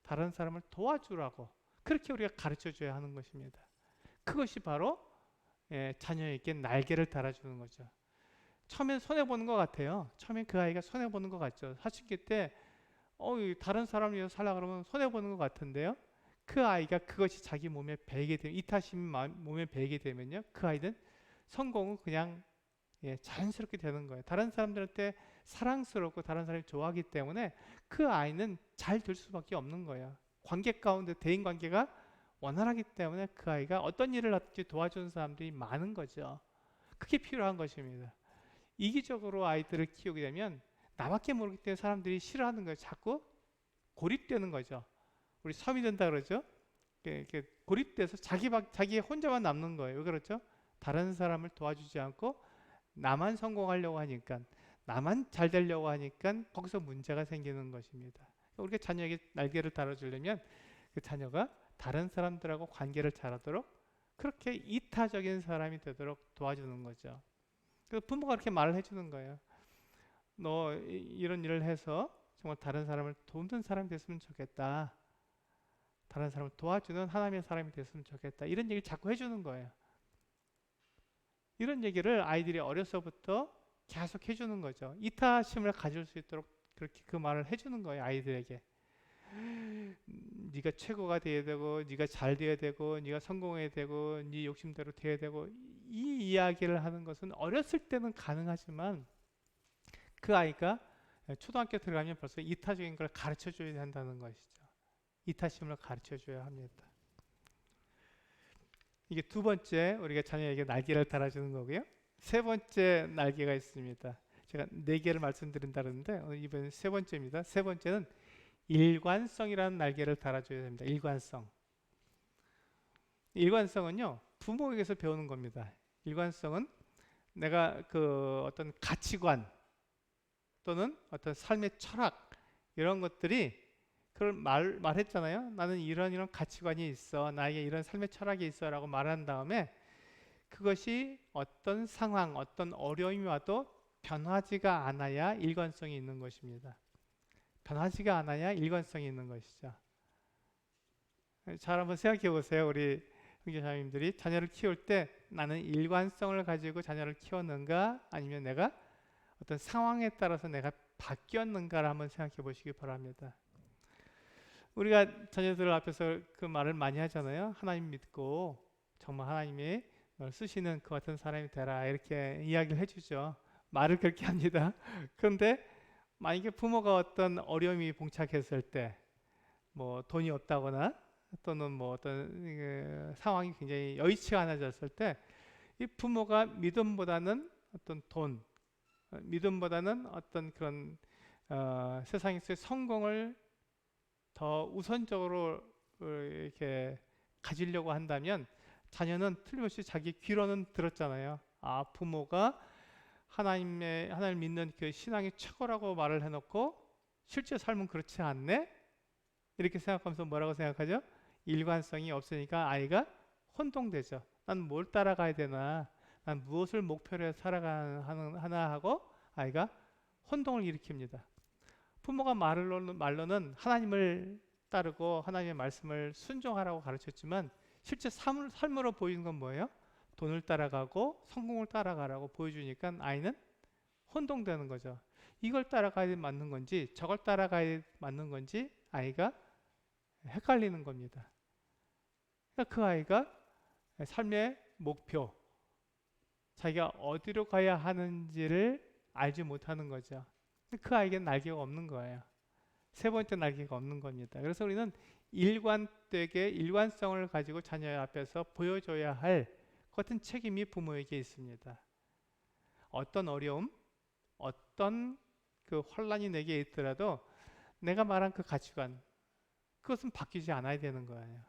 다른 사람을 도와주라고. 그렇게 우리가 가르쳐줘야 하는 것입니다. 그것이 바로 자녀에게 날개를 달아주는 거죠. 처음엔 손해보는 것 같아요. 처음엔 그 아이가 손해보는 것 같죠. 사춘기 때 다른 사람을 위해서 살라 그러면 손해보는 것 같은데요. 그 아이가 그것이 자기 몸에 배이게 되면 이타심이 몸에 배이게 되면요. 그 아이는 성공은 그냥 자연스럽게 되는 거예요. 다른 사람들한테 사랑스럽고 다른 사람이 좋아하기 때문에 그 아이는 잘 될 수밖에 없는 거예요. 관계 가운데 대인 관계가 원활하기 때문에 그 아이가 어떤 일을 하든지 도와주는 사람들이 많은 거죠. 그게 필요한 것입니다. 이기적으로 아이들을 키우게 되면 나밖에 모르기 때문에 사람들이 싫어하는 거예요. 자꾸 고립되는 거죠. 우리 섬이 된다 그러죠. 이렇게 고립돼서 자기 혼자만 남는 거예요. 왜 그렇죠? 다른 사람을 도와주지 않고 나만 성공하려고 하니까 나만 잘 되려고 하니까 거기서 문제가 생기는 것입니다. 우리가 자녀에게 날개를 달아주려면 그 자녀가 다른 사람들하고 관계를 잘하도록 그렇게 이타적인 사람이 되도록 도와주는 거죠. 그래서 부모가 그렇게 말을 해주는 거예요. 너 이런 일을 해서 정말 다른 사람을 돕는 사람이 됐으면 좋겠다. 다른 사람을 도와주는 하나님의 사람이 됐으면 좋겠다. 이런 얘기를 자꾸 해주는 거예요. 이런 얘기를 아이들이 어려서부터 계속 해주는 거죠. 이타심을 가질 수 있도록 그렇게 그 말을 해주는 거예요. 아이들에게. 네가 최고가 돼야 되고 네가 잘 돼야 되고 네가 성공해야 되고 네 욕심대로 돼야 되고 이 이야기를 하는 것은 어렸을 때는 가능하지만 그 아이가 초등학교 들어가면 벌써 이타적인 걸 가르쳐 줘야 한다는 것이죠. 이타심을 가르쳐 줘야 합니다. 이게 두 번째 우리가 자녀에게 날개를 달아주는 거고요. 세 번째 날개가 있습니다. 제가 네 개를 말씀드린다는데 오늘 이번 세 번째입니다. 세 번째는 일관성이라는 날개를 달아줘야 됩니다. 일관성. 일관성은요 부모에게서 배우는 겁니다. 일관성은 내가 그 어떤 가치관 또는 어떤 삶의 철학 이런 것들이 그걸 말했잖아요. 나는 이런 가치관이 있어. 나에게 이런 삶의 철학이 있어 라고 말한 다음에 그것이 어떤 상황, 어떤 어려움이 와도 변하지가 않아야 일관성이 있는 것입니다. 변하지가 않아야 일관성이 있는 것이죠. 잘 한번 생각해 보세요. 우리 형제자매님들이 자녀를 키울 때 나는 일관성을 가지고 자녀를 키웠는가 아니면 내가 어떤 상황에 따라서 내가 바뀌었는가를 한번 생각해 보시기 바랍니다. 우리가 자녀들 앞에서 그 말을 많이 하잖아요. 하나님 믿고 정말 하나님이 널 쓰시는 그 같은 사람이 되라 이렇게 이야기를 해주죠. 말을 그렇게 합니다. 그런데 만약에 부모가 어떤 어려움이 봉착했을 때 뭐 돈이 없다거나 또는 뭐 어떤 상황이 굉장히 여의치가 않아졌을 때 이 부모가 믿음보다는 어떤 돈, 믿음보다는 어떤 그런 세상에서의 성공을 더 우선적으로 이렇게 가지려고 한다면 자녀는 틀림없이 자기 귀로는 들었잖아요. 아, 부모가 하나님을 믿는 그 신앙이 최고라고 말을 해놓고 실제 삶은 그렇지 않네? 이렇게 생각하면서 뭐라고 생각하죠? 일관성이 없으니까 아이가 혼동되죠. 난 뭘 따라가야 되나? 난 무엇을 목표로 해서 살아가나 하고 아이가 혼동을 일으킵니다. 부모가 말로는 하나님을 따르고 하나님의 말씀을 순종하라고 가르쳤지만 실제 삶으로 보이는 건 뭐예요? 돈을 따라가고 성공을 따라가라고 보여주니까 아이는 혼동되는 거죠. 이걸 따라가야 맞는 건지 저걸 따라가야 맞는 건지 아이가 헷갈리는 겁니다. 그러니까 그 아이가 삶의 목표, 자기가 어디로 가야 하는지를 알지 못하는 거죠. 그 아이에게는 날개가 없는 거예요. 세 번째 날개가 없는 겁니다. 그래서 우리는 일관되게 일관성을 가지고 자녀 앞에서 보여줘야 할 같은 책임이 부모에게 있습니다. 어떤 어려움, 어떤 그 혼란이 내게 있더라도 내가 말한 그 가치관, 그것은 바뀌지 않아야 되는 거예요.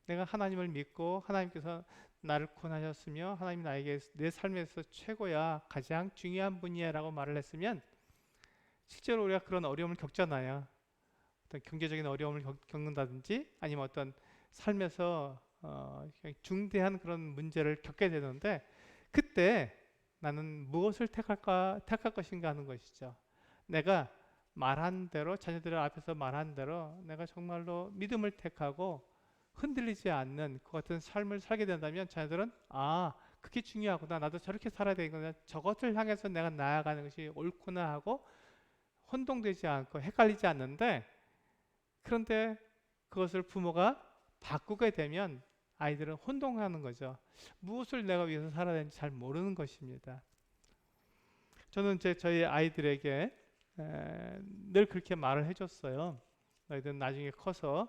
내가 하나님을 믿고 하나님께서 나를 구원하셨으며 하나님 나에게 내 삶에서 최고야, 가장 중요한 분이야 라고 말을 했으면 실제로 우리가 그런 어려움을 겪잖아요. 어떤 경제적인 어려움을 겪는다든지 아니면 어떤 삶에서 중대한 그런 문제를 겪게 되는데 그때 나는 무엇을 택할 것인가 하는 것이죠. 내가 말한 대로 자녀들 앞에서 말한 대로 내가 정말로 믿음을 택하고 흔들리지 않는 그 같은 삶을 살게 된다면 자녀들은 아 그게 중요하구나, 나도 저렇게 살아야 되겠구나, 저것을 향해서 내가 나아가는 것이 옳구나 하고 혼동되지 않고 헷갈리지 않는데, 그런데 그것을 부모가 바꾸게 되면 아이들은 혼동하는 거죠. 무엇을 내가 위해서 살아야 되는지 잘 모르는 것입니다. 저는 이제 저희 아이들에게 늘 그렇게 말을 해줬어요. 너희들은 나중에 커서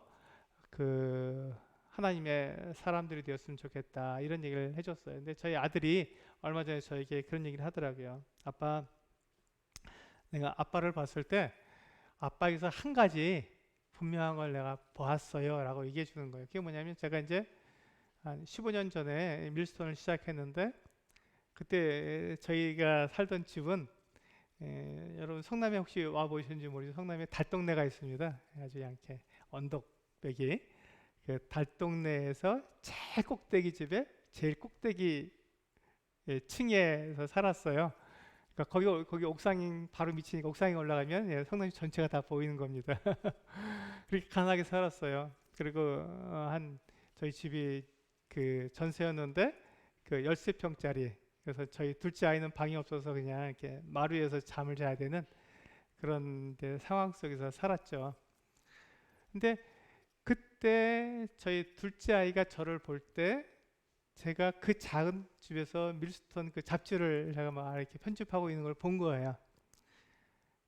그 하나님의 사람들이 되었으면 좋겠다, 이런 얘기를 해줬어요. 근데 저희 아들이 얼마 전에 저에게 그런 얘기를 하더라고요. 아빠, 내가 아빠를 봤을 때 아빠에게서 한 가지 분명한 걸 내가 보았어요 라고 얘기해 주는 거예요. 그게 뭐냐면 제가 이제 한 15년 전에 밀스톤을 시작했는데 그때 저희가 살던 집은 여러분 성남에 혹시 와 보셨는지 모르죠. 성남에 달동네가 있습니다. 아주 이렇게 언덕배기 그 달동네에서 제일 꼭대기 집에 제일 꼭대기 층에서 살았어요. 그러니까 거기 옥상이 바로 미치니까 옥상에 올라가면 성남 전체가 다 보이는 겁니다. 그렇게 가난하게 살았어요. 그리고 한 저희 집이 그 전세였는데 그 13평짜리, 그래서 저희 둘째 아이는 방이 없어서 그냥 이렇게 마루에서 잠을 자야 되는 그런 상황 속에서 살았죠. 근데 그때 저희 둘째 아이가 저를 볼 때 제가 그 작은 집에서 밀스톤 그 잡지를 제가 막 이렇게 편집하고 있는 걸 본 거예요.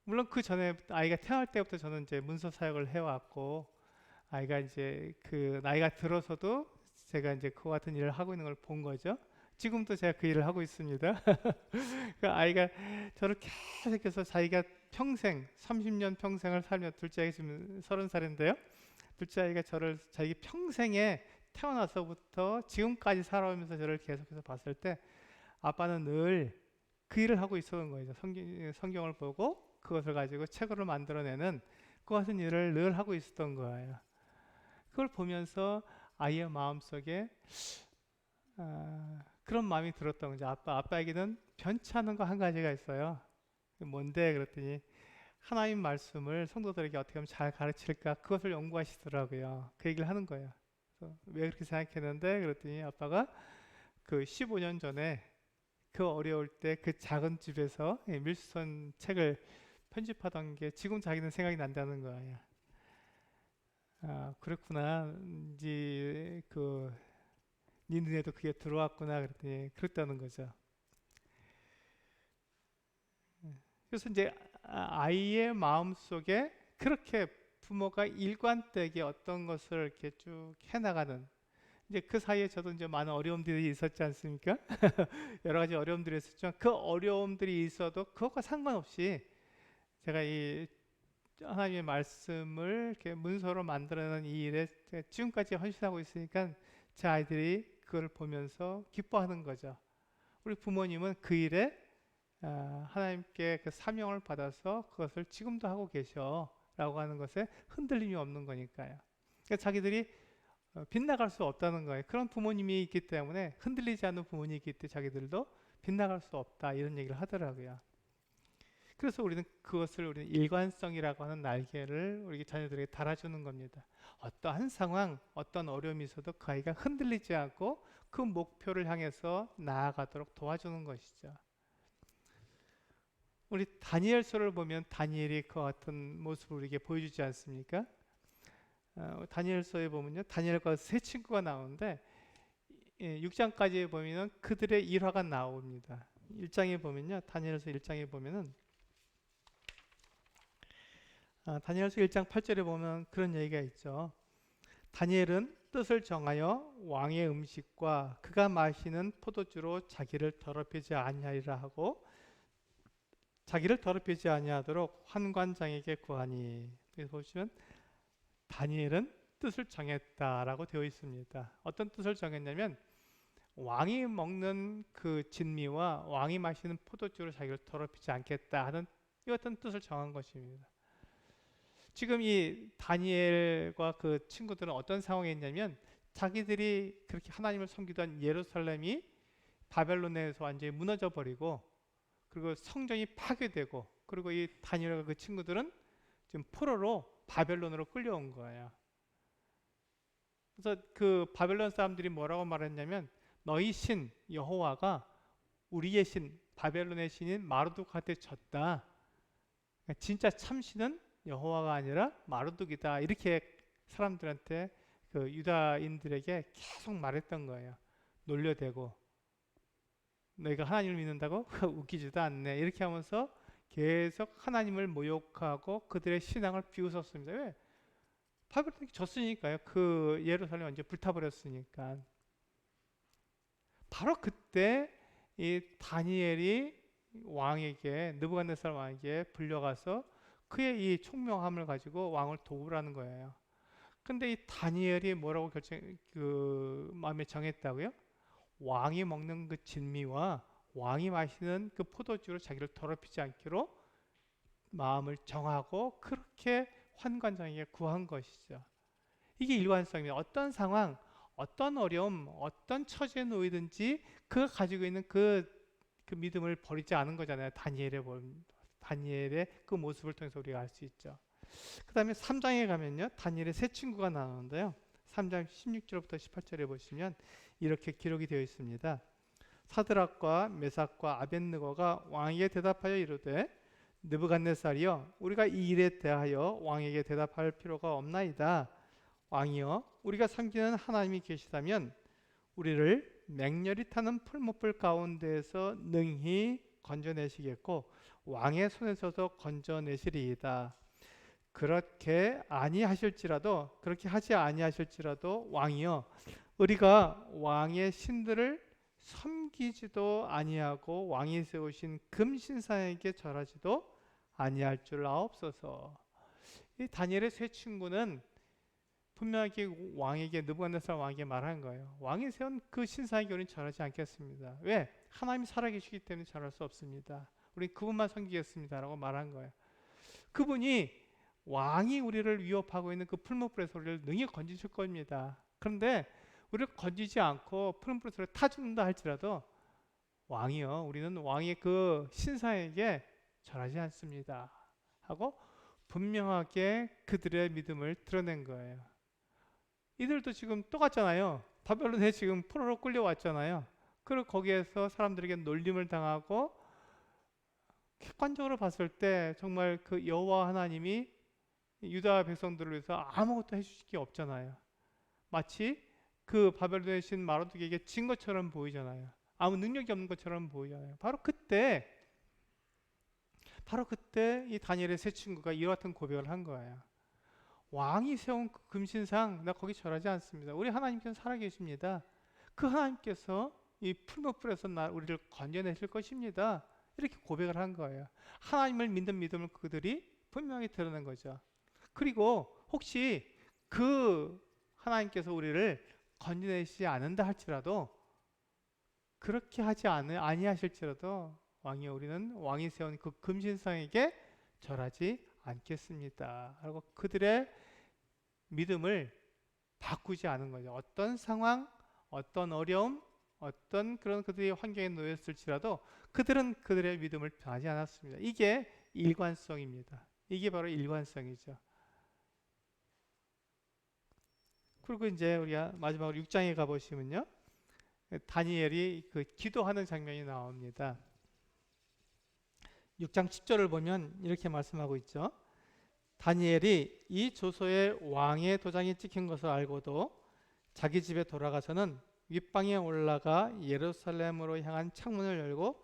물론 그 전에 아이가 태어날 때부터 저는 이제 문서 사역을 해왔고, 아이가 이제 그 나이가 들어서도 제가 이제 그와 같은 일을 하고 있는 걸 본 거죠. 지금도 제가 그 일을 하고 있습니다. 그 아이가 저를 계속해서 자기가 평생 30년 평생을 살며, 둘째 아이가 지금 30살인데요. 둘째 아이가 저를 자기 평생에 태어나서부터 지금까지 살아오면서 저를 계속해서 봤을 때 아빠는 늘 그 일을 하고 있었던 거예요. 성경을 보고 그것을 가지고 책으로 만들어내는 그 같은 일을 늘 하고 있었던 거예요. 그걸 보면서 아이의 마음속에 그런 마음이 들었던 거죠. 아빠에게는 변치 않은 거 한 가지가 있어요. 뭔데? 그랬더니 하나님 말씀을 성도들에게 어떻게 하면 잘 가르칠까, 그것을 연구하시더라고요. 그 얘기를 하는 거예요. 그래서 왜 그렇게 생각했는데? 그랬더니 아빠가 그 15년 전에 그 어려울 때 그 작은 집에서 밀스톤 책을 편집하던 게 지금 자기는 생각이 난다는 거예요. 아, 그렇구나. 이제 네 눈에도 그게 들어왔구나. 그랬더니 그랬다는 거죠. 그래서 이제 아이의 마음 속에 그렇게 부모가 일관되게 어떤 것을 이렇게 쭉 해나가는, 이제 그 사이에 저도 이제 많은 어려움들이 있었지 않습니까? 여러 가지 어려움들이 있었죠. 그 어려움들이 있어도 그것과 상관없이 제가 이 하나님의 말씀을 이렇게 문서로 만들어내는 이 일에 지금까지 헌신하고 있으니까 제 아이들이 그걸 보면서 기뻐하는 거죠. 우리 부모님은 그 일에 하나님께 그 사명을 받아서 그것을 지금도 하고 계셔라고 하는 것에 흔들림이 없는 거니까요. 그러니까 자기들이 빗나갈 수 없다는 거예요. 그런 부모님이 있기 때문에, 흔들리지 않는 부모님이 있기 때문에 자기들도 빗나갈 수 없다, 이런 얘기를 하더라고요. 그래서 우리는 그것을 우리는 일관성이라고 하는 날개를 우리 자녀들에게 달아주는 겁니다. 어떠한 상황, 어떤 어려움이 있어도 그 아이가 흔들리지 않고 그 목표를 향해서 나아가도록 도와주는 것이죠. 우리 다니엘서를 보면 다니엘이 그 같은 모습을 우리에게 보여주지 않습니까? 다니엘서에 보면요, 다니엘과 세 친구가 나오는데 6장까지 보면은 그들의 일화가 나옵니다. 1장에 보면요, 다니엘서 1장에 보면은 다니엘서 1장 8절에 보면 그런 얘기가 있죠. 다니엘은 뜻을 정하여 왕의 음식과 그가 마시는 포도주로 자기를 더럽히지 아니하리라 하고 자기를 더럽히지 아니하도록 환관장에게 구하니. 그래서 보시면 다니엘은 뜻을 정했다라고 되어 있습니다. 어떤 뜻을 정했냐면 왕이 먹는 그 진미와 왕이 마시는 포도주로 자기를 더럽히지 않겠다 하는 이 같은 뜻을 정한 것입니다. 지금 이 다니엘과 그 친구들은 어떤 상황에 있냐면 자기들이 그렇게 하나님을 섬기던 예루살렘이 바벨론에서 완전히 무너져 버리고 그리고 성전이 파괴되고 그리고 이 다니엘과 그 친구들은 지금 포로로 바벨론으로 끌려온 거예요. 그래서 그 바벨론 사람들이 뭐라고 말했냐면 너희 신 여호와가 우리의 신 바벨론의 신인 마르둑한테 졌다. 그러니까 진짜 참신은 여호와가 아니라 마르둑이다. 이렇게 사람들한테 그 유다인들에게 계속 말했던 거예요. 놀려대고 너희가 하나님을 믿는다고? 웃기지도 않네. 이렇게 하면서 계속 하나님을 모욕하고 그들의 신앙을 비웃었습니다. 왜? 바벨론이 졌으니까요. 그 예루살렘 완전 불타버렸으니까. 바로 그때 이 다니엘이 왕에게 느부갓네살 왕에게 불려가서 그의 이 총명함을 가지고 왕을 도우라는 거예요. 근데 이 다니엘이 뭐라고 마음에 정했다고요? 왕이 먹는 그 진미와 왕이 마시는 그 포도주로 자기를 더럽히지 않기로 마음을 정하고 그렇게 환관장에게 구한 것이죠. 이게 일관성입니다. 어떤 상황, 어떤 어려움, 어떤 처지에 놓이든지 그가 가지고 있는 그 믿음을 버리지 않은 거잖아요. 다니엘의 그 모습을 통해서 우리가 알 수 있죠. 그 다음에 3장에 가면요, 다니엘의 세 친구가 나오는데요. 3장 16절부터 18절에 보시면 이렇게 기록이 되어 있습니다. 사드락과 메삭과 아벳느고가 왕에게 대답하여 이르되 느부갓네살이여 우리가 이 일에 대하여 왕에게 대답할 필요가 없나이다. 왕이여 우리가 섬기는 하나님이 계시다면 우리를 맹렬히 타는 풀무불 가운데에서 능히 건져내시겠고 왕의 손에서도 건져내시리이다. 그렇게 하지 아니하실지라도 왕이여 우리가 왕의 신들을 섬기지도 아니하고 왕이 세우신 금신상에게 절하지도 아니할 줄 아옵소서. 이 다니엘의 세 친구는 분명하게 느부갓네살 왕에게 말한 거예요. 왕이 세운 그 신상에게 우리는 절하지 않겠습니다. 왜? 하나님이 살아계시기 때문에 절할 수 없습니다. 우리 그분만 섬기겠습니다 라고 말한 거예요. 그분이 왕이 우리를 위협하고 있는 그 풀무불에서 우리를 능히 건지실 겁니다. 그런데 우리를 건지지 않고 풀무불에서 타 죽는다 할지라도 왕이요 우리는 왕의 그 신사에게 절하지 않습니다 하고 분명하게 그들의 믿음을 드러낸 거예요. 이들도 지금 똑같잖아요. 바벨론에 지금 포로로 끌려왔잖아요. 그리고 거기에서 사람들에게 놀림을 당하고 객관적으로 봤을 때 정말 그 여호와 하나님이 유다 백성들을 위해서 아무것도 해주실 게 없잖아요. 마치 그 바벨론의 신 마르둑에게 진 것처럼 보이잖아요. 아무 능력이 없는 것처럼 보이잖아요. 바로 그때 이 다니엘의 세 친구가 이와 같은 고백을 한 거예요. 왕이 세운 그 금신상 나 거기 절하지 않습니다. 우리 하나님께서 살아계십니다. 그 하나님께서 이 풀무불에서 우리를 건져내실 것입니다. 이렇게 고백을 한 거예요. 하나님을 믿는 믿음을 그들이 분명히 드러낸 거죠. 그리고 혹시 그 하나님께서 우리를 건져내시지 않는다 할지라도 그렇게 하지 아니하실지라도 왕이 우리는 왕이 세운 그 금신상에게 절하지 않겠습니다. 그리고 그들의 믿음을 바꾸지 않은 거죠. 어떤 상황, 어떤 어려움, 어떤 그런 그들의 환경에 놓였을지라도 그들은 그들의 믿음을 변하지 않았습니다. 이게 일관성입니다. 이게 바로 일관성이죠. 그리고 이제 우리가 마지막으로 6장에 가보시면요, 다니엘이 그 기도하는 장면이 나옵니다. 6장 10절을 보면 이렇게 말씀하고 있죠. 다니엘이 이 조서에 왕의 도장이 찍힌 것을 알고도 자기 집에 돌아가서는 윗방에 올라가 예루살렘으로 향한 창문을 열고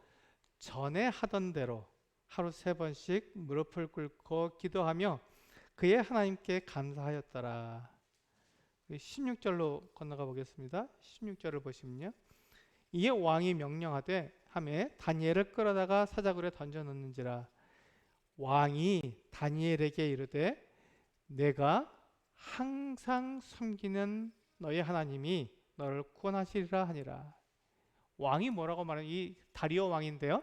전에 하던 대로 하루 3번씩 무릎을 꿇고 기도하며 그의 하나님께 감사하였더라. 16절로 건너가 보겠습니다. 16절을 보시면요, 이에 왕이 명령하되 하매 다니엘을 끌어다가 사자굴에 던져 넣는지라. 왕이 다니엘에게 이르되 내가 항상 섬기는 너의 하나님이 너를 구원하시리라 하니라. 왕이 뭐라고 말하는, 이 다리오 왕인데요,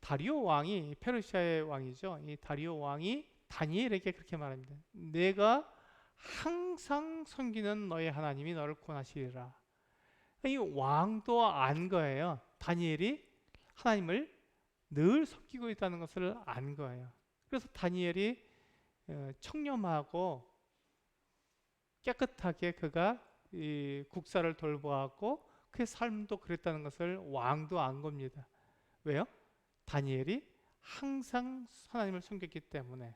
다리오 왕이 페르시아의 왕이죠. 이 다리오 왕이 다니엘에게 그렇게 말합니다. 내가 항상 섬기는 너의 하나님이 너를 구원하시리라. 이 왕도 안 거예요. 다니엘이 하나님을 늘 섬기고 있다는 것을 안 거예요. 그래서 다니엘이 청렴하고 깨끗하게 그가 이 국사를 돌보았고 그의 삶도 그랬다는 것을 왕도 안 겁니다. 왜요? 다니엘이 항상 하나님을 섬겼기 때문에.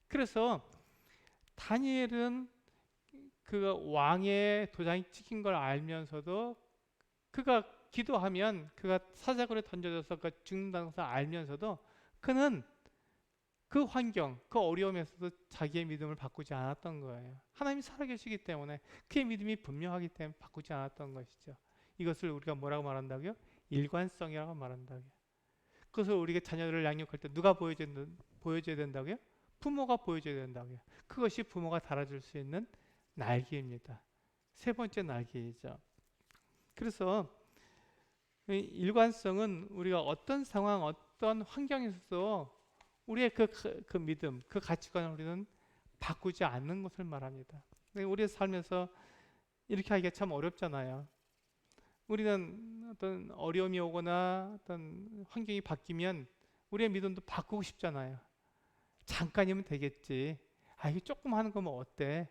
그래서 다니엘은 그 왕의 도장이 찍힌 걸 알면서도 그가 기도하면 그가 사자굴에 던져져서 그가 죽는다는 것을 알면서도 그는 그 환경, 그 어려움에서도 자기의 믿음을 바꾸지 않았던 거예요. 하나님이 살아계시기 때문에 그의 믿음이 분명하기 때문에 바꾸지 않았던 것이죠. 이것을 우리가 뭐라고 말한다고요? 일관성이라고 말한다고요. 그것을 우리가 자녀들을 양육할 때 누가 보여줘야 된다고요? 부모가 보여줘야 된다고요. 그것이 부모가 달아줄 수 있는 날개입니다. 3번째 날개이죠. 그래서 일관성은 우리가 어떤 상황, 어떤 환경에서도 우리의 그 믿음, 그 가치관을 우리는 바꾸지 않는 것을 말합니다. 우리의 삶에서 이렇게 하기가 참 어렵잖아요. 우리는 어떤 어려움이 오거나 어떤 환경이 바뀌면 우리의 믿음도 바꾸고 싶잖아요. 잠깐이면 되겠지. 이거 조금 하는 거면 어때?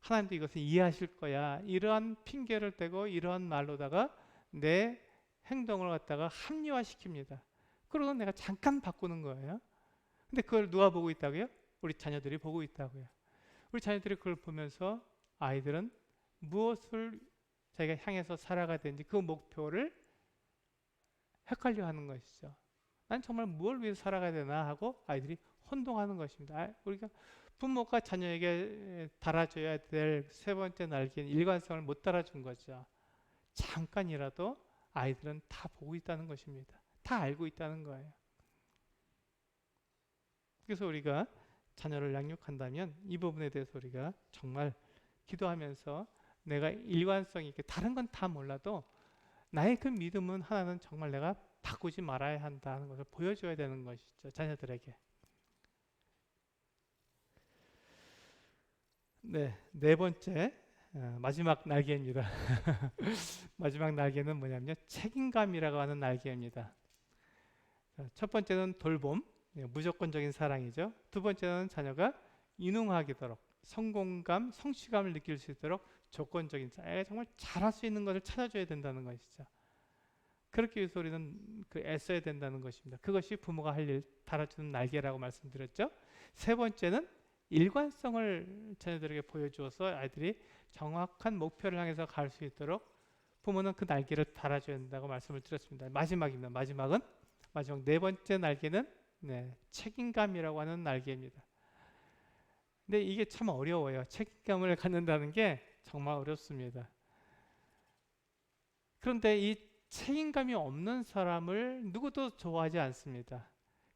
하나님도 이것을 이해하실 거야. 이러한 핑계를 대고 이러한 말로다가 내 행동을 갖다가 합리화시킵니다. 그러고 내가 잠깐 바꾸는 거예요. 근데 그걸 누가 보고 있다고요? 우리 자녀들이 보고 있다고요. 우리 자녀들이 그걸 보면서 아이들은 무엇을 자기가 향해서 살아가야 되는지 그 목표를 헷갈려 하는 것이죠. 난 정말 뭘 위해서 살아가야 되나 하고 아이들이 혼동하는 것입니다. 우리가 부모가 자녀에게 달아줘야 될 3번째 날개는 일관성을 못 달아준 거죠. 잠깐이라도 아이들은 다 보고 있다는 것입니다. 다 알고 있다는 거예요. 그래서 우리가 자녀를 양육한다면 이 부분에 대해서 우리가 정말 기도하면서 내가 일관성 있게, 다른 건 다 몰라도 나의 그 믿음은 하나는 정말 내가 바꾸지 말아야 한다는 것을 보여줘야 되는 것이죠. 자녀들에게. 네 번째, 마지막 날개입니다. 마지막 날개는 뭐냐면요, 책임감이라고 하는 날개입니다. 첫 번째는 돌봄, 무조건적인 사랑이죠. 두 번째는 자녀가 유능하도록, 성공감, 성취감을 느낄 수 있도록 조건적인, 정말 잘할 수 있는 것을 찾아줘야 된다는 것이죠. 그렇게 위해서 우리는 애써야 된다는 것입니다. 그것이 부모가 할 일, 달아주는 날개라고 말씀드렸죠. 3번째는 일관성을 자녀들에게 보여주어서 아이들이 정확한 목표를 향해서 갈 수 있도록 부모는 그 날개를 달아줘야 된다고 말씀을 드렸습니다. 마지막입니다. 마지막 4번째 날개는 책임감이라고 하는 날개입니다. 근데 이게 참 어려워요. 책임감을 갖는다는 게 정말 어렵습니다. 그런데 이 책임감이 없는 사람을 누구도 좋아하지 않습니다.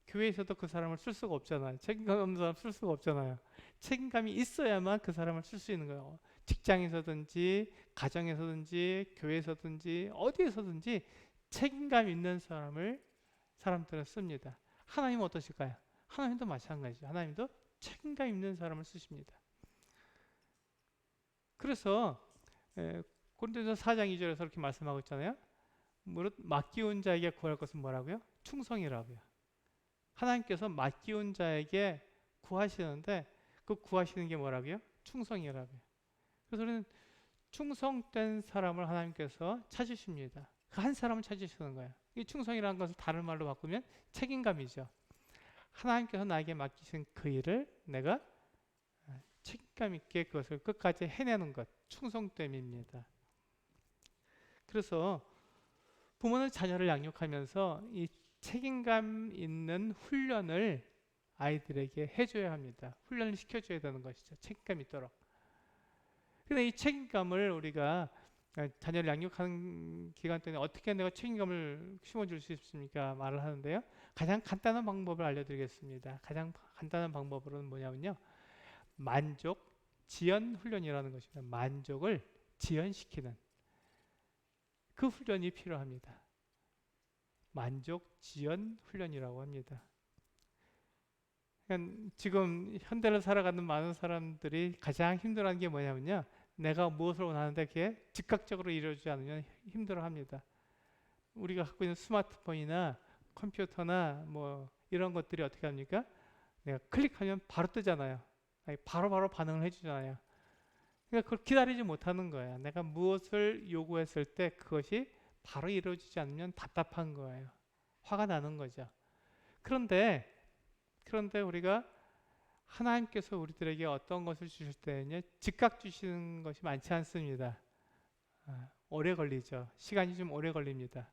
교회에서도 그 사람을 쓸 수가 없잖아요. 책임감 없는 사람 쓸 수가 없잖아요. 책임감이 있어야만 그 사람을 쓸 수 있는 거예요. 직장에서든지 가정에서든지 교회에서든지 어디에서든지 책임감 있는 사람들은 씁니다. 하나님은 어떠실까요? 하나님도 마찬가지죠. 하나님도 책임감 있는 사람을 쓰십니다. 그래서 고린도서 4장 2절에서 이렇게 말씀하고 있잖아요. 무릇 맡기운 자에게 구할 것은 뭐라고요? 충성이라고요. 하나님께서 맡기운 자에게 구하시는데 그 구하시는 게 뭐라고요? 충성이라고요. 그래서 우리는 충성된 사람을 하나님께서 찾으십니다. 그 한 사람을 찾으시는 거예요. 이 충성이라는 것을 다른 말로 바꾸면 책임감이죠. 하나님께서 나에게 맡기신 그 일을 내가 책임감 있게 그것을 끝까지 해내는 것, 충성됨입니다. 그래서 부모는 자녀를 양육하면서 이 책임감 있는 훈련을 아이들에게 해줘야 합니다. 훈련을 시켜줘야 되는 것이죠. 책임감 있도록. 근데 이 책임감을 우리가 자녀를 양육하는 기간 동안에 어떻게 내가 책임감을 심어줄 수 있습니까? 말을 하는데요. 가장 간단한 방법을 알려드리겠습니다. 가장 간단한 방법으로는 뭐냐면요. 만족, 지연 훈련이라는 것입니다. 만족을 지연시키는 그 훈련이 필요합니다. 만족, 지연 훈련이라고 합니다. 그러니까 지금 현대를 살아가는 많은 사람들이 가장 힘들어하는 게 뭐냐면요. 내가 무엇을 원하는데 그게 즉각적으로 이루어지지 않으면 힘들어합니다. 우리가 갖고 있는 스마트폰이나 컴퓨터나 뭐 이런 것들이 어떻게 합니까? 내가 클릭하면 바로 뜨잖아요. 바로바로 반응을 해주잖아요. 그러니까 그걸 기다리지 못하는 거예요. 내가 무엇을 요구했을 때 그것이 바로 이루어지지 않으면 답답한 거예요. 화가 나는 거죠. 그런데 우리가 하나님께서 우리들에게 어떤 것을 주실 때는요, 즉각 주시는 것이 많지 않습니다. 오래 걸리죠. 시간이 좀 오래 걸립니다.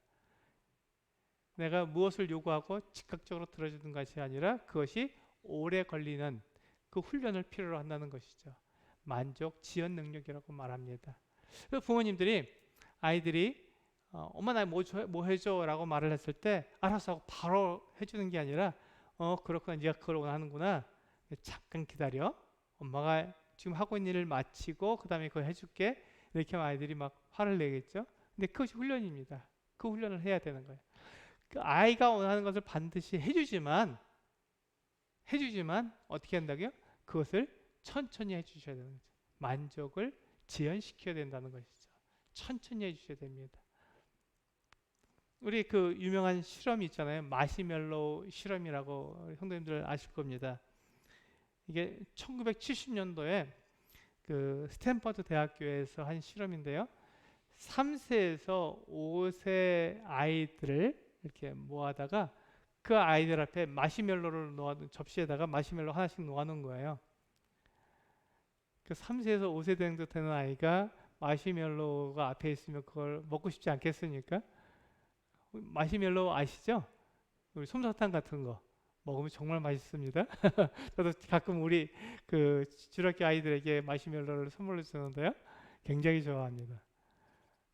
내가 무엇을 요구하고 즉각적으로 들어주는 것이 아니라 그것이 오래 걸리는 그 훈련을 필요로 한다는 것이죠. 만족, 지연 능력이라고 말합니다. 그래서 부모님들이 아이들이 엄마 나 뭐 해줘 라고 말을 했을 때 알았어 하고 바로 해주는 게 아니라 그렇구나 네가 그걸 원하는구나 잠깐 기다려 엄마가 지금 하고 있는 일을 마치고 그 다음에 그걸 해줄게 이렇게 하면 아이들이 막 화를 내겠죠. 근데 그것이 훈련입니다. 그 훈련을 해야 되는 거예요. 그 아이가 원하는 것을 반드시 해주지만 어떻게 한다고요? 그것을 천천히 해주셔야 되는 거죠. 만족을 지연시켜야 된다는 것이죠. 천천히 해주셔야 됩니다. 우리 그 유명한 실험이 있잖아요. 마시멜로 실험이라고 형님들 아실 겁니다. 이게 1970년도에 그 스탠퍼드 대학교에서 한 실험인데요. 3세에서 5세 아이들을 이렇게 모아다가 그 아이들 앞에 마시멜로를 접시에다가 마시멜로 하나씩 놓아놓은 거예요. 그 3세에서 5세 정도 되는 아이가 마시멜로가 앞에 있으면 그걸 먹고 싶지 않겠습니까? 마시멜로 아시죠? 우리 솜사탕 같은 거 먹으면 정말 맛있습니다. 저도 가끔 우리 그 주력교 아이들에게 마시멜로를 선물로 주는데요. 굉장히 좋아합니다.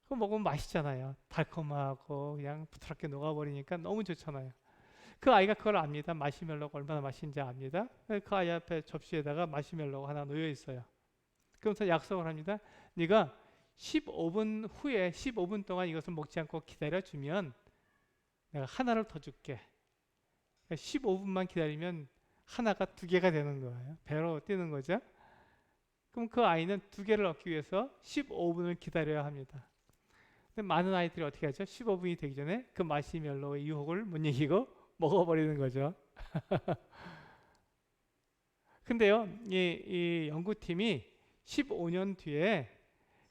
그거 먹으면 맛있잖아요. 달콤하고 그냥 부드럽게 녹아버리니까 너무 좋잖아요. 그 아이가 그걸 압니다. 마시멜로가 얼마나 맛있는지 압니다. 그 아이 앞에 접시에다가 마시멜로가 하나 놓여 있어요. 그러면서 약속을 합니다. 네가 15분 후에 15분 동안 이것을 먹지 않고 기다려주면 내가 하나를 더 줄게. 15분만 기다리면 하나가 2개가 되는 거예요. 배로 뛰는 거죠. 그럼 그 아이는 2개를 얻기 위해서 15분을 기다려야 합니다. 근데 많은 아이들이 어떻게 하죠? 15분이 되기 전에 그 마시멜로의 유혹을 못 이기고 먹어버리는 거죠. 근데요, 이 연구팀이 15년 뒤에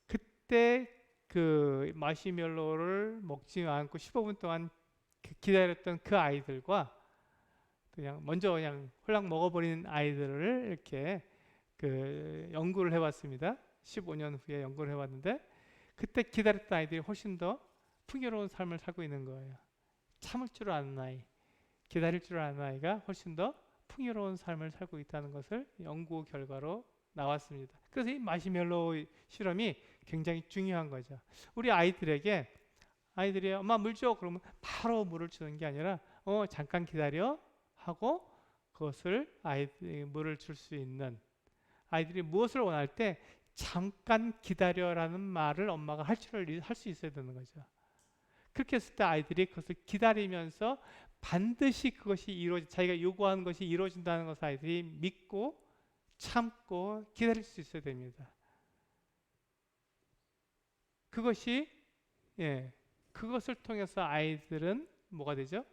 그때 그 마시멜로를 먹지 않고 15분 동안 기다렸던 그 아이들과 그냥 먼저 그냥 홀랑 먹어버린 아이들을 이렇게 그 연구를 해봤습니다. 15년 후에 연구를 해봤는데 그때 기다렸던 아이들이 훨씬 더 풍요로운 삶을 살고 있는 거예요. 참을 줄 아는 아이, 기다릴 줄 아는 아이가 훨씬 더 풍요로운 삶을 살고 있다는 것을 연구 결과로 나왔습니다. 그래서 이 마시멜로 실험이 굉장히 중요한 거죠. 우리 아이들에게 아이들이 엄마 물 줘 그러면 바로 물을 주는 게 아니라 잠깐 기다려 하고 그것을 아이들이 물을 줄 수 있는 아이들이 무엇을 원할 때 잠깐 기다려라는 말을 엄마가 할 수 있어야 되는 거죠. 그렇게 했을 때 아이들이 그것을 기다리면서 반드시 그것이 자기가 요구하는 것이 이루어진다는 것을 아이들이 믿고 참고 기다릴 수 있어야 됩니다. 그것을 통해서 아이들은 뭐가 되죠?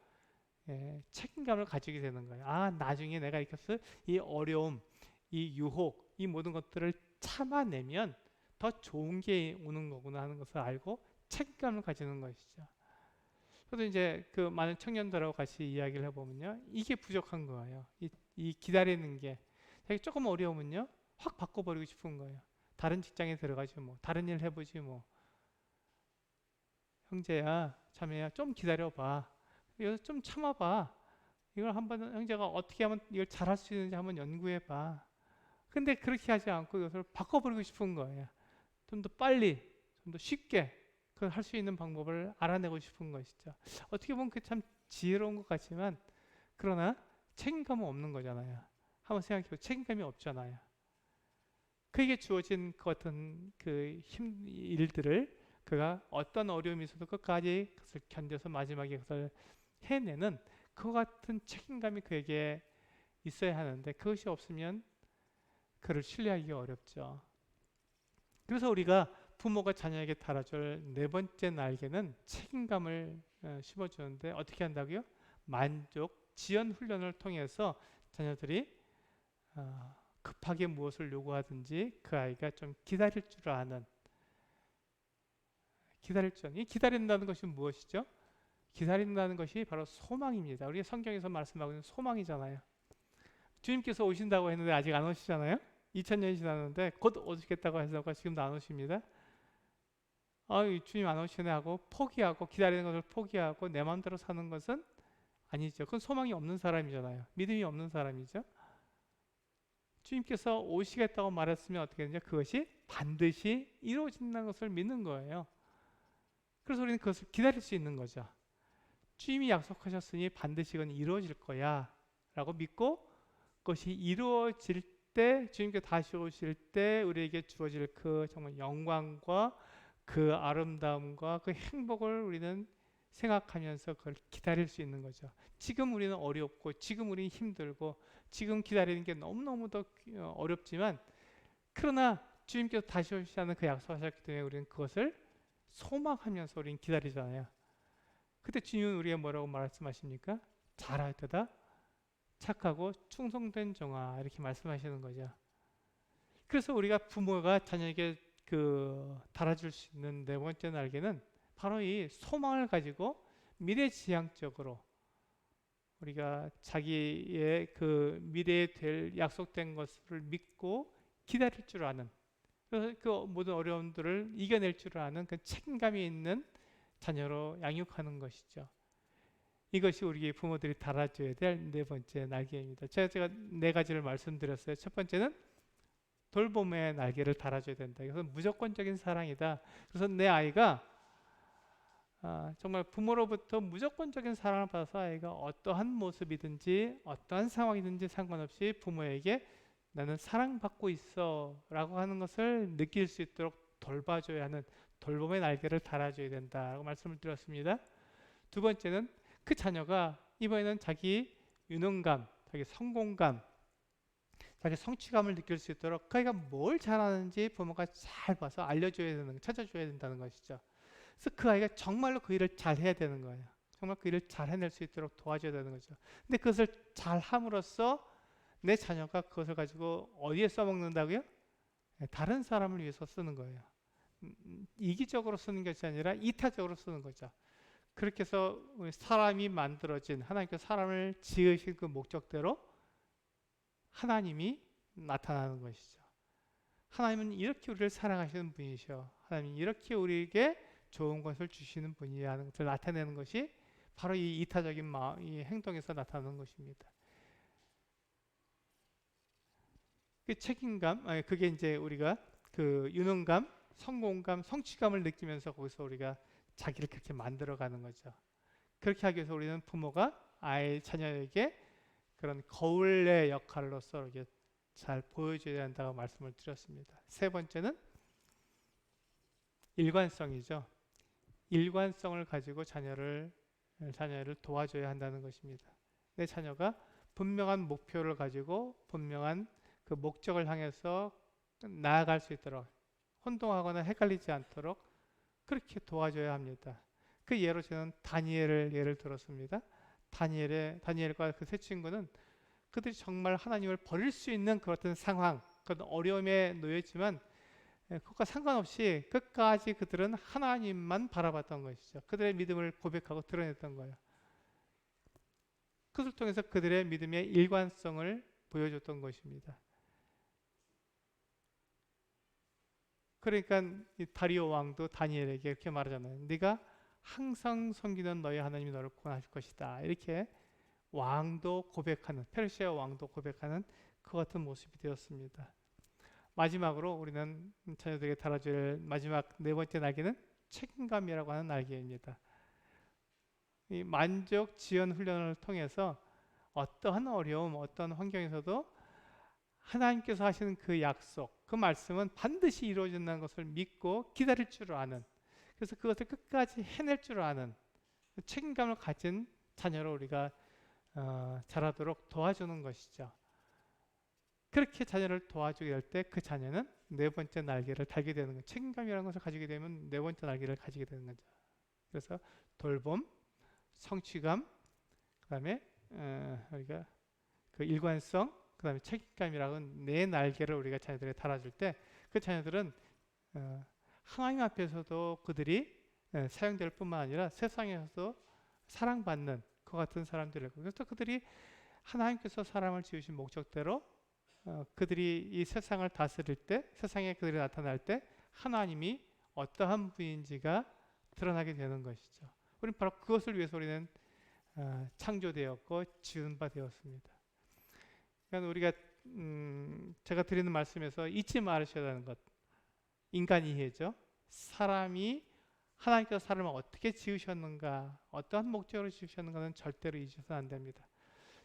책임감을 가지게 되는 거예요. 아, 나중에 내가 이것을 이 어려움, 이 유혹, 이 모든 것들을 참아내면 더 좋은 게 오는 거구나 하는 것을 알고 책임감을 가지는 것이죠. 저도 이제 그 많은 청년들하고 같이 이야기를 해보면요, 이게 부족한 거예요. 이 기다리는 게 자기 조금 어려우면요, 확 바꿔버리고 싶은 거예요. 다른 직장에 들어가지 뭐, 다른 일 해보지 뭐. 형제야, 자매야, 좀 기다려봐. 이거 좀 참아봐. 이걸 한번 형제가 어떻게 하면 이걸 잘할 수 있는지 한번 연구해봐. 근데 그렇게 하지 않고 이것을 바꿔버리고 싶은 거예요. 좀 더 빨리, 좀 더 쉽게 그 할 수 있는 방법을 알아내고 싶은 것이죠. 어떻게 보면 그 참 지혜로운 것 같지만, 그러나 책임감은 없는 거잖아요. 한번 생각해보 책임감이 없잖아요. 그에게 주어진 그 어떤 일들을 그가 어떤 어려움이 있어도 끝까지 그것을 견뎌서 마지막에 그것을 해내는 그와 같은 책임감이 그에게 있어야 하는데, 그것이 없으면 그를 신뢰하기가 어렵죠. 그래서 우리가 부모가 자녀에게 달아줄 네 번째 날개는 책임감을 심어주는데, 어떻게 한다고요? 만족, 지연 훈련을 통해서 자녀들이 급하게 무엇을 요구하든지 그 아이가 좀 기다릴 줄 아는, 이 기다린다는 것이 무엇이죠? 기다린다는 것이 바로 소망입니다. 우리 성경에서 말씀하고 있는 소망이잖아요. 주님께서 오신다고 했는데 아직 안 오시잖아요. 2000년이 지났는데 곧 오시겠다고 해서 지금도 안 오십니다. 주님 안 오시네 하고 포기하고 기다리는 것을 포기하고 내 마음대로 사는 것은 아니죠. 그건 소망이 없는 사람이잖아요. 믿음이 없는 사람이죠. 주님께서 오시겠다고 말했으면 어떻게 되냐? 그것이 반드시 이루어진다는 것을 믿는 거예요. 그래서 우리는 그것을 기다릴 수 있는 거죠. 주님이 약속하셨으니 반드시 그건 이루어질 거야 라고 믿고, 그것이 이루어질 때, 주님께서 다시 오실 때 우리에게 주어질 그 정말 영광과 그 아름다움과 그 행복을 우리는 생각하면서 그걸 기다릴 수 있는 거죠. 지금 우리는 어렵고 지금 우리는 힘들고 지금 기다리는 게 너무너무도 어렵지만, 그러나 주님께서 다시 오시자는 그 약속하셨기 때문에 우리는 그것을 소망하면서 우리는 기다리잖아요. 그때 주님은 우리가 뭐라고 말씀하십니까? 잘할 때다 착하고 충성된 종아, 이렇게 말씀하시는 거죠. 그래서 우리가 부모가 자녀에게 달아줄 수 있는 네 번째 날개는 바로 이 소망을 가지고 미래지향적으로 우리가 자기의 그 미래에 될 약속된 것을 믿고 기다릴 줄 아는, 그래서 그 모든 어려움들을 이겨낼 줄 아는 그 책임감이 있는 자녀로 양육하는 것이죠. 이것이 우리 부모들이 달아줘야 될 네 번째 날개입니다. 제가 네 가지를 말씀드렸어요. 첫 번째는 돌봄의 날개를 달아줘야 된다. 그래서 무조건적인 사랑이다. 그래서 내 아이가 정말 부모로부터 무조건적인 사랑을 받아서 아이가 어떠한 모습이든지 어떠한 상황이든지 상관없이 부모에게 나는 사랑받고 있어 라고 하는 것을 느낄 수 있도록 돌봐줘야 하는 돌봄의 날개를 달아줘야 된다고 말씀을 드렸습니다. 두 번째는 그 자녀가 이번에는 자기 유능감, 자기 성공감, 자기 성취감을 느낄 수 있도록 그가 뭘 잘하는지 부모가 잘 봐서 알려줘야 되는, 찾아줘야 된다는 것이죠. 그래서 그 아이가 정말로 그 일을 잘 해야 되는 거예요. 정말 그 일을 잘 해낼 수 있도록 도와줘야 되는 거죠. 근데 그것을 잘 함으로써 내 자녀가 그것을 가지고 어디에 써먹는다고요? 다른 사람을 위해서 쓰는 거예요. 이기적으로 쓰는 것이 아니라 이타적으로 쓰는 거죠. 그렇게 해서 사람이 만들어진, 하나님께서 사람을 지으신 그 목적대로 하나님이 나타나는 것이죠. 하나님은 이렇게 우리를 사랑하시는 분이셔. 하나님이 이렇게 우리에게 좋은 것을 주시는 분이라는 것을 나타내는 것이 바로 이 이타적인 이 행동에서 나타나는 것입니다. 그 책임감, 그게 이제 우리가 그 유능감, 성공감, 성취감을 느끼면서 거기서 우리가 자기를 그렇게 만들어가는 거죠. 그렇게 하기 위해서 우리는 부모가 자녀에게 그런 거울의 역할로서 이렇게 잘 보여줘야 한다고 말씀을 드렸습니다. 세 번째는 일관성이죠. 일관성을 가지고 자녀를 도와줘야 한다는 것입니다. 내 자녀가 분명한 목표를 가지고 분명한 그 목적을 향해서 나아갈 수 있도록, 혼동하거나 헷갈리지 않도록 그렇게 도와줘야 합니다. 그 예로 저는 다니엘을 예를 들었습니다. 다니엘과 그 세 친구는 그들이 정말 하나님을 버릴 수 있는 그런 상황, 그런 어려움에 놓였지만 그것과 상관없이 끝까지 그들은 하나님만 바라봤던 것이죠. 그들의 믿음을 고백하고 드러냈던 거예요. 그것을 통해서 그들의 믿음의 일관성을 보여줬던 것입니다. 그러니까 이 다리오 왕도 다니엘에게 이렇게 말하잖아요. 네가 항상 섬기는 너희 하나님이 너를 구원하실 것이다. 이렇게 왕도 고백하는, 페르시아 왕도 고백하는 그 같은 모습이 되었습니다. 마지막으로 우리는 자녀들에게 달아줄 마지막 네 번째 날개는 책임감이라고 하는 날개입니다. 이 만족 지연 훈련을 통해서 어떠한 어려움, 어떤 환경에서도 하나님께서 하시는 그 약속, 그 말씀은 반드시 이루어진다는 것을 믿고 기다릴 줄 아는, 그래서 그것을 끝까지 해낼 줄 아는 책임감을 가진 자녀를 우리가 자라도록 도와주는 것이죠. 그렇게 자녀를 도와주게 될 때 그 자녀는 네 번째 날개를 달게 되는 거예요. 책임감이라는 것을 가지게 되면 네 번째 날개를 가지게 되는 거죠. 그래서 돌봄, 성취감, 그다음에 우리가 그 일관성, 그다음에 책임감이라는 네 날개를 우리가 자녀들에게 달아줄 때 그 자녀들은 하나님 앞에서도 그들이 사용될 뿐만 아니라 세상에서도 사랑받는 그 같은 사람들이고, 그래서 그들이 하나님께서 사람을 지으신 목적대로 그들이 이 세상을 다스릴 때, 세상에 그들이 나타날 때 하나님이 어떠한 분인지가 드러나게 되는 것이죠. 우리는 바로 그것을 위해서 우리는 창조되었고 지은 바 되었습니다. 그러니까 우리가 제가 드리는 말씀에서 잊지 말으셔야 하는 것, 인간 이해죠. 사람이 하나님께서 사람을 어떻게 지으셨는가, 어떠한 목적으로 지으셨는가는 절대로 잊으셔서 안 됩니다.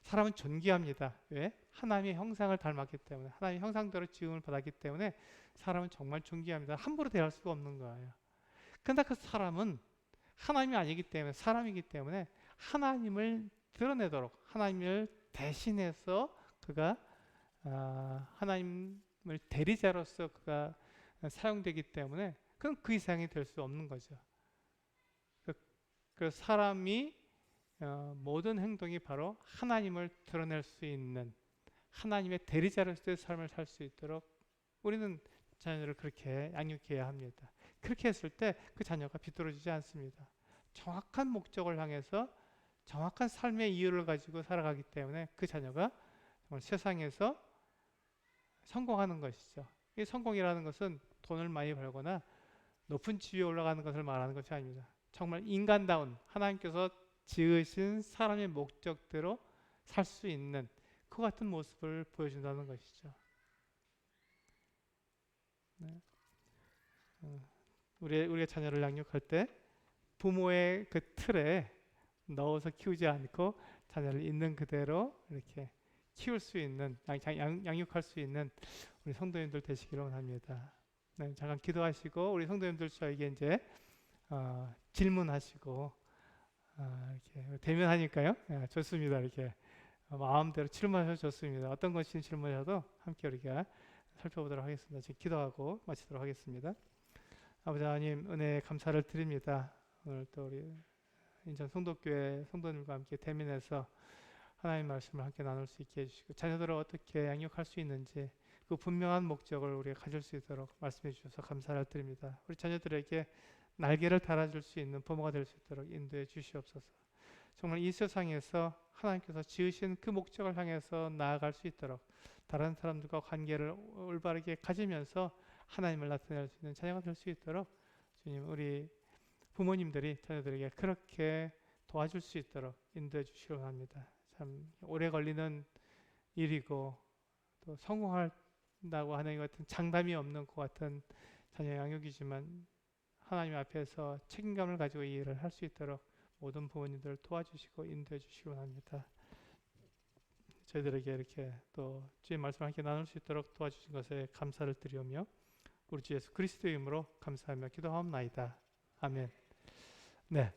사람은 존귀합니다. 왜? 하나님의 형상을 닮았기 때문에, 하나님의 형상대로 지음을 받았기 때문에 사람은 정말 존귀합니다. 함부로 대할 수가 없는 거예요. 그런데 그 사람은 하나님이 아니기 때문에, 사람이기 때문에 하나님을 드러내도록, 하나님을 대신해서 그가 하나님을 대리자로서 그가 사용되기 때문에 그건 그 이상이 될 수 없는 거죠. 그 사람이 모든 행동이 바로 하나님을 드러낼 수 있는 하나님의 대리자로서의 삶을 살 수 있도록 우리는 자녀를 그렇게 양육해야 합니다. 그렇게 했을 때 그 자녀가 비뚤어지지 않습니다. 정확한 목적을 향해서 정확한 삶의 이유를 가지고 살아가기 때문에 그 자녀가 정말 세상에서 성공하는 것이죠. 이 성공이라는 것은 돈을 많이 벌거나 높은 지위에 올라가는 것을 말하는 것이 아닙니다. 정말 인간다운 하나님께서 지으신 사람의 목적대로 살 수 있는 그 같은 모습을 보여준다는 것이죠. 네. 우리가 자녀를 양육할 때 부모의 그 틀에 넣어서 키우지 않고 자녀를 있는 그대로 이렇게 키울 수 있는, 양육할 수 있는 우리 성도님들 되시기를 원합니다. 네, 잠깐 기도하시고 우리 성도님들 저에게 이제 질문하시고 이렇게 대면하니까요. 좋습니다. 이렇게 마음대로 질문하셔도 좋습니다. 어떤 것이든 질문하셔도 함께 우리가 살펴보도록 하겠습니다. 지금 기도하고 마치도록 하겠습니다. 아버지 하나님, 은혜에 감사를 드립니다. 오늘 또 우리 인천 성도교회 성도님과 함께 대면해서 하나님 말씀을 함께 나눌 수 있게 해주시고 자녀들을 어떻게 양육할 수 있는지 그 분명한 목적을 우리가 가질 수 있도록 말씀해 주셔서 감사를 드립니다. 우리 자녀들에게 날개를 달아줄 수 있는 부모가 될 수 있도록 인도해 주시옵소서. 정말 이 세상에서 하나님께서 지으신 그 목적을 향해서 나아갈 수 있도록 다른 사람들과 관계를 올바르게 가지면서 하나님을 나타낼 수 있는 자녀가 될 수 있도록 주님, 우리 부모님들이 자녀들에게 그렇게 도와줄 수 있도록 인도해 주시기 원합니다. 참 오래 걸리는 일이고 또 성공한다고 하는 것 같은 장담이 없는 것 같은 자녀 양육이지만 하나님 앞에서 책임감을 가지고 이 일을 할 수 있도록 모든 부모님들을 도와주시고 인도해 주시기 원합니다. 저희들에게 이렇게 또 주의 말씀을 함께 나눌 수 있도록 도와주신 것에 감사를 드리오며 우리 주 예수 그리스도의 이름으로 감사하며 기도하옵나이다. 아멘. 네.